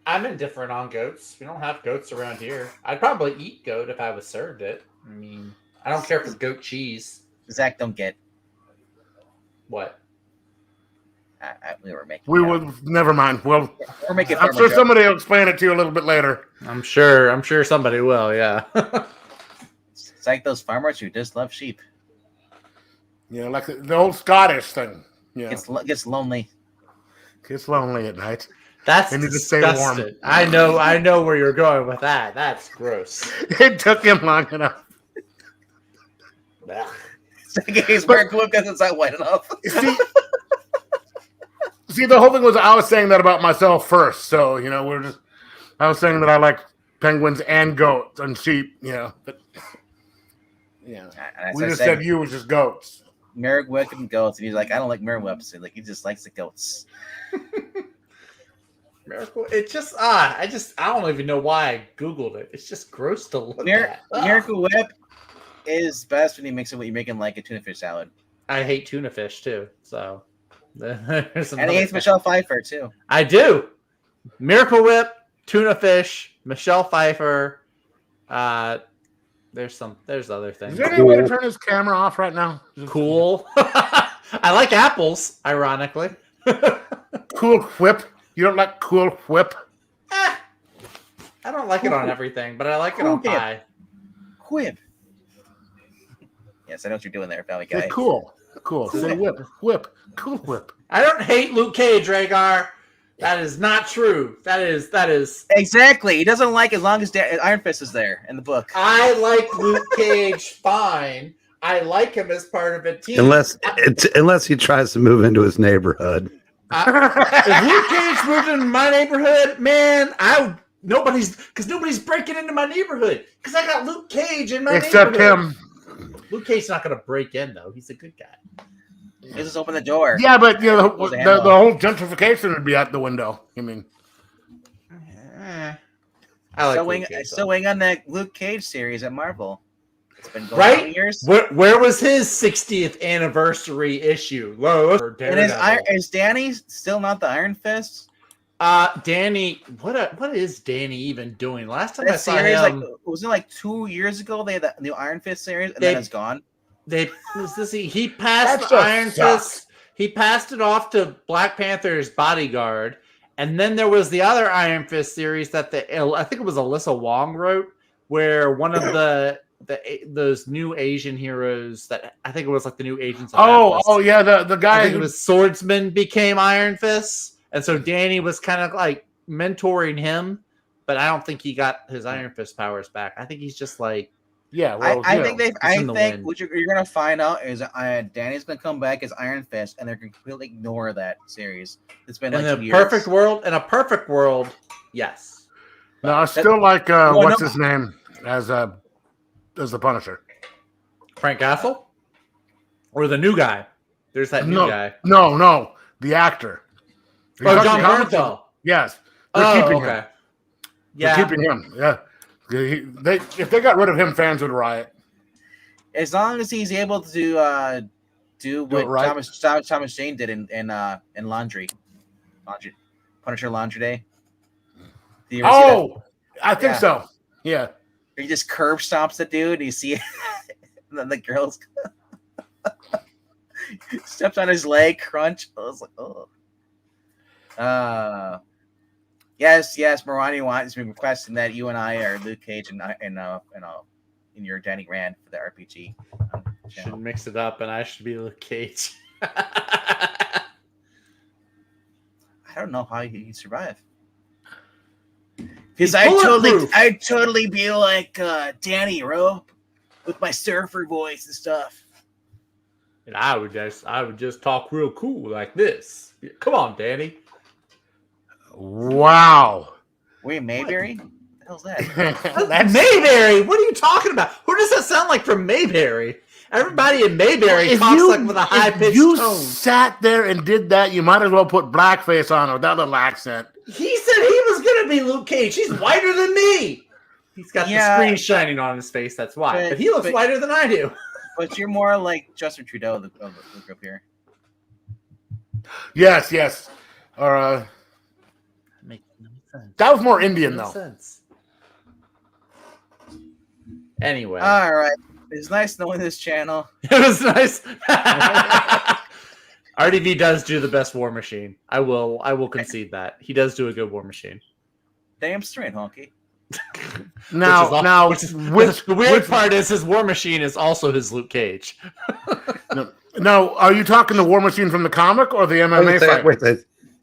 I'm indifferent on goats. We don't have goats around here. I'd probably eat goat if I was served it. I mean, I don't care if it's goat cheese. Zach don't get. What? We were making. We would never mind. Well, We're making. I'm sure somebody will explain it to you a little bit later. I'm sure somebody will. Yeah. It's like those farmers who just love sheep. You know, like the old Scottish thing. Yeah, Gets lonely. gets lonely at night. That's They need to stay warm. disgusting. I know where you're going with that. That's gross. It took him long enough. His American whip because it's not white enough. See, the whole thing was I was saying that about myself first. So, you know, I was saying that I like penguins and goats and sheep, you know. But, yeah. We just said you was just goats. Merrick and goats. And he's like, I don't like Merrick whips. Like, he just likes the goats. Miracle. It's just I don't even know why I Googled it. It's just gross to look at. Miracle Whip is best when you mix it when you're making like a tuna fish salad. I hate tuna fish too. So there's and he hates Michelle Pfeiffer too. I do. Miracle Whip, tuna fish, Michelle Pfeiffer. There's other things. Is there any way to turn his camera off right now? Cool. I like apples, ironically. Cool Whip. You don't like Cool Whip? I don't like it on everything, but I like it on pie. Whip. Yes, I know what you're doing there, Family Guy. Say cool. Say whip. Cool Whip. I don't hate Luke Cage, Rhaegar. That is not true. That is exactly. He doesn't like as long as Iron Fist is there in the book. I like Luke Cage fine. I like him as part of a team. Unless he tries to move into his neighborhood. If Luke Cage moved into my neighborhood, man, nobody's breaking into my neighborhood because I got Luke Cage in my Except neighborhood. him. Luke Cage's not going to break in though. He's a good guy. He just open the door. Yeah, but you know the whole gentrification would be out the window. I mean, I like Luke Cage, still waiting on that Luke Cage series at Marvel. It's been going on years. Where was his 60th anniversary issue? And is Danny still not the Iron Fist? Danny, what is Danny even doing? Last time that I saw series, him, was it like 2 years ago? They had the new Iron Fist series, and then it's gone. He passed the Iron Fist. He passed it off to Black Panther's bodyguard, and then there was the other Iron Fist series that I think it was Alyssa Wong wrote, where one of those new Asian heroes that I think it was like the new Agents of Atlas. Yeah, the guy I think it was Swordsman became Iron Fist, and so Danny was kind of like mentoring him, but I don't think he got his Iron Fist powers back. I think he's just like, I think what you're gonna find out is Danny's gonna come back as Iron Fist, and they're gonna completely ignore that series. It's been like 2 years. In a perfect world, yes. No, I still like his name as the Punisher. Frank Castle? Or the new guy? There's that new guy. No, the actor. John Bernthal. Yes, they're keeping him. Yeah, they're keeping him. Yeah. If they got rid of him, fans would riot. As long as he's able to do what Thomas Jane did in Laundry, Punisher Laundry Day. I think so. Yeah. He just curb stomps the dude, and you see it, and then the girls steps on his leg, crunch. I was like, oh. Yes, Marani wants me requesting that you and I are Luke Cage and your Danny Rand for the RPG. Should mix it up, and I should be Luke Cage. I don't know how he'd survive. Because I'd totally be like Danny Rope with my surfer voice and stuff. And I would just talk real cool like this. Come on, Danny. Wow. Wait, Mayberry? What the hell's that? That's Mayberry. What are you talking about? Who does that sound like from Mayberry? Everybody in Mayberry talks like with a high-pitched tone. You sat there and did that, you might as well put blackface on with that little accent. He said he was going to be Luke Cage. He's whiter than me. He's got the screen shining on his face. That's why. But he looks whiter than I do. But you're more like Justin Trudeau of the group here. Yes. Or Makes no sense. That was more Indian, though. Sense. Anyway. All right. It's nice knowing this channel. It was nice. RDV does do the best War Machine. I will concede that. He does do a good War Machine. Damn straight, honky. The weird part is his War Machine is also his Luke Cage. No, are you talking the War Machine from the comic or the MMA fight? Wait,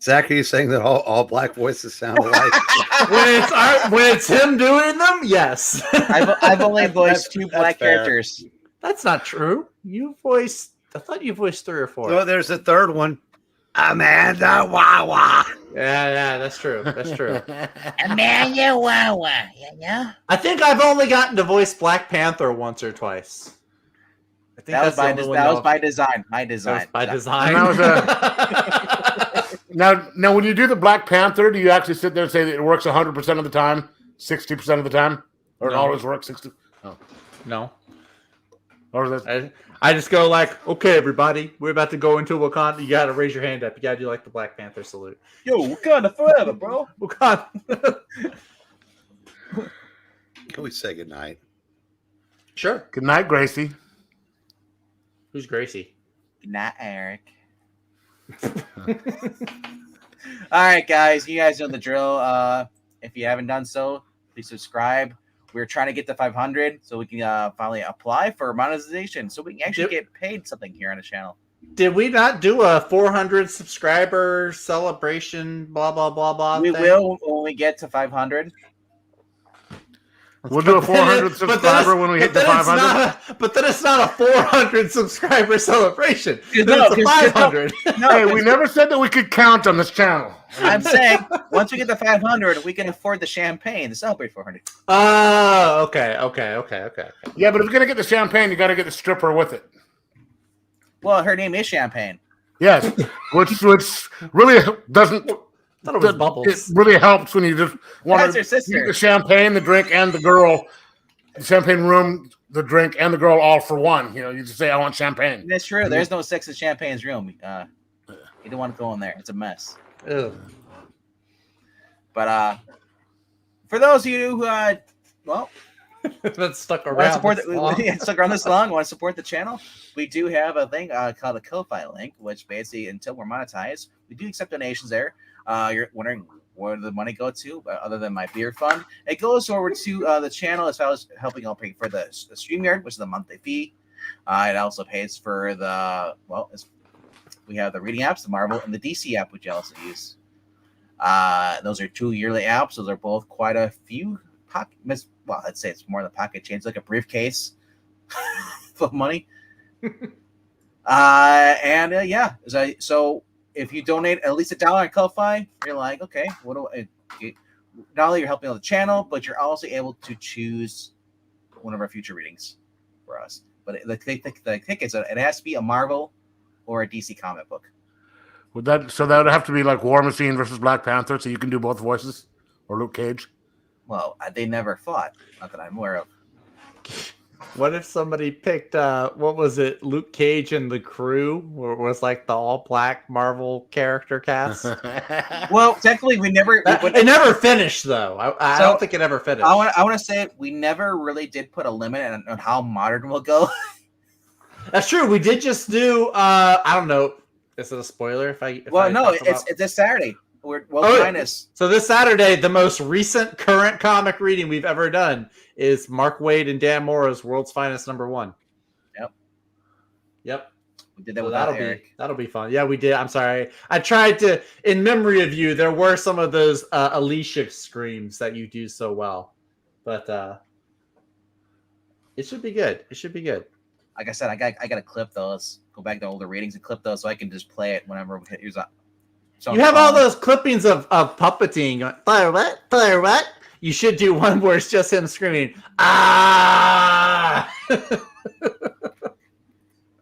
Zach, are you saying that all black voices sound alike? when it's him doing them, yes. I've only voiced two black fair. characters. That's not true. I thought you voiced 3 or 4. No, there's a third one. Amanda Wawa. Yeah, that's true. That's true. Amanda Wawa, yeah. I think I've only gotten to voice Black Panther once or twice. I think That was by design. My That design. was by design. And now, when you do the Black Panther, do you actually sit there and say that it works 100% of the time, 60% of the time, or it No. always works 60? No. Or is that? I just go like, okay, everybody, we're about to go into Wakanda. You got to raise your hand up. You got to do like the Black Panther salute. Yo, Wakanda forever, bro. Wakanda. Can we say goodnight? Sure. Good night, Gracie. Who's Gracie? Not Eric. All right, guys. You guys know the drill. If you haven't done so, please subscribe. We're trying to get to 500 so we can finally apply for monetization so we can actually get paid something here on the channel. Did we not do a 400 subscriber celebration, blah, blah, blah, blah? We thing? will when we get to 500. We'll do a 400 subscriber when we hit the 500. But then it's not a 400 subscriber celebration. Then No, it's a 500. No, Hey, we never said that we could count on this channel. I'm saying once we get to 500, we can afford the champagne to celebrate 400. Oh, okay. Yeah, but if you're going to get the champagne, you got to get the stripper with it. Well, her name is Champagne. Yes, which really doesn't. I thought it was Bubbles. It really helps when you just want That's to her sister. get the champagne, the drink, and the girl. The champagne room, the drink, and the girl all for one. You know, you just say, "I want champagne." That's true. There's no sex in Champagne's room. You don't want to go in there. It's a mess. Ew. But for those of you who, That's stuck want to around. support this long. stuck around this long, want to support the channel, we do have a thing called a Ko-Fi link, which basically, until we're monetized, we do accept donations there. You're wondering where did the money go to, other than my beer fund? It goes over to the channel as well as helping out pay for the StreamYard, which is the monthly fee. It also pays for we have the reading apps, the Marvel and the DC app, which I also use. Those are 2 yearly apps. Those are both quite a few I'd say it's more than pocket change, like a briefcase full of money. So if you donate at least $1 on Ko-Fi, you're like, okay, not only you're helping out the channel, but you're also able to choose one of our future readings for us. But the tickets, it has to be a Marvel or a DC comic book. That would have to be like War Machine versus Black Panther, so you can do both voices, or Luke Cage. Well, they never fought, not that I'm aware of. What if somebody picked what was it, Luke Cage and the crew, or it was like the all black Marvel character cast? Well, technically, It never finished though. I don't think it ever finished. I want to say we never really did put a limit on how modern we'll go. That's true. We did just do. I don't know. Is it a spoiler? It's this Saturday. So this Saturday, the most recent current comic reading we've ever done is Mark Waid and Dan Mora's World's Finest #1. Yep. We did that without Eric. That'll be fun. Yeah, we did. I'm sorry. I tried to, in memory of you, there were some of those Alicia screams that you do so well, but it should be good. It should be good. Like I said, I got to clip those. Go back to older readings and clip those so I can just play it whenever we use that. You have all those clippings of puppeting. Player what? You should do one where it's just him screaming, ah!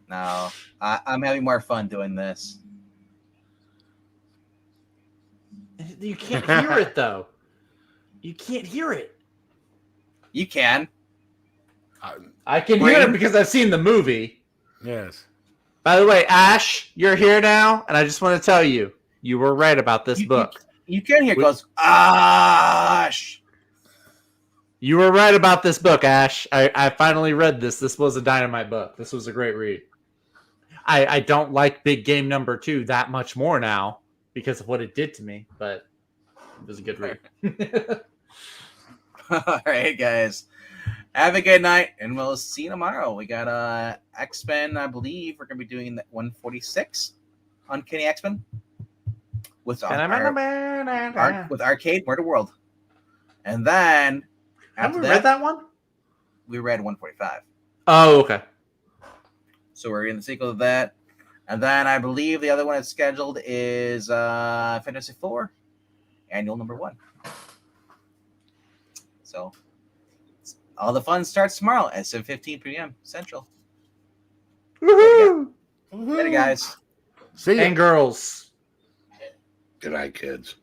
No, I'm having more fun doing this. You can't hear it, though. You can't hear it. You can. I can hear it because I've seen the movie. Yes. By the way, Ash, you're here now, and I just want to tell you, you were right about this book. You can hear it goes, Ash. You were right about this book, Ash. I finally read this. This was a dynamite book. This was a great read. I don't like Big Game number 2 that much more now because of what it did to me, but it was a good read. All right, guys. Have a good night, and we'll see you tomorrow. We got X-Men, I believe. We're going to be doing that 146 Uncanny X-Men with with Arcade Murder World. And then Have after we read that one? we read 145. Oh, okay. So we're in the sequel of that. And then I believe the other one that's scheduled is Fantasy 4, Annual number 1. So all the fun starts tomorrow at 7:15 p.m. Central. Woohoo! Later, guys. See ya. And girls, Good night, kids.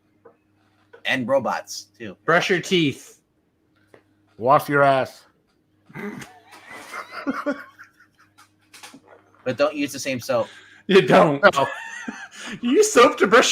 And robots, too. brush your teeth. Wash your ass. But don't use the same soap. You don't. Oh. You use soap to brush your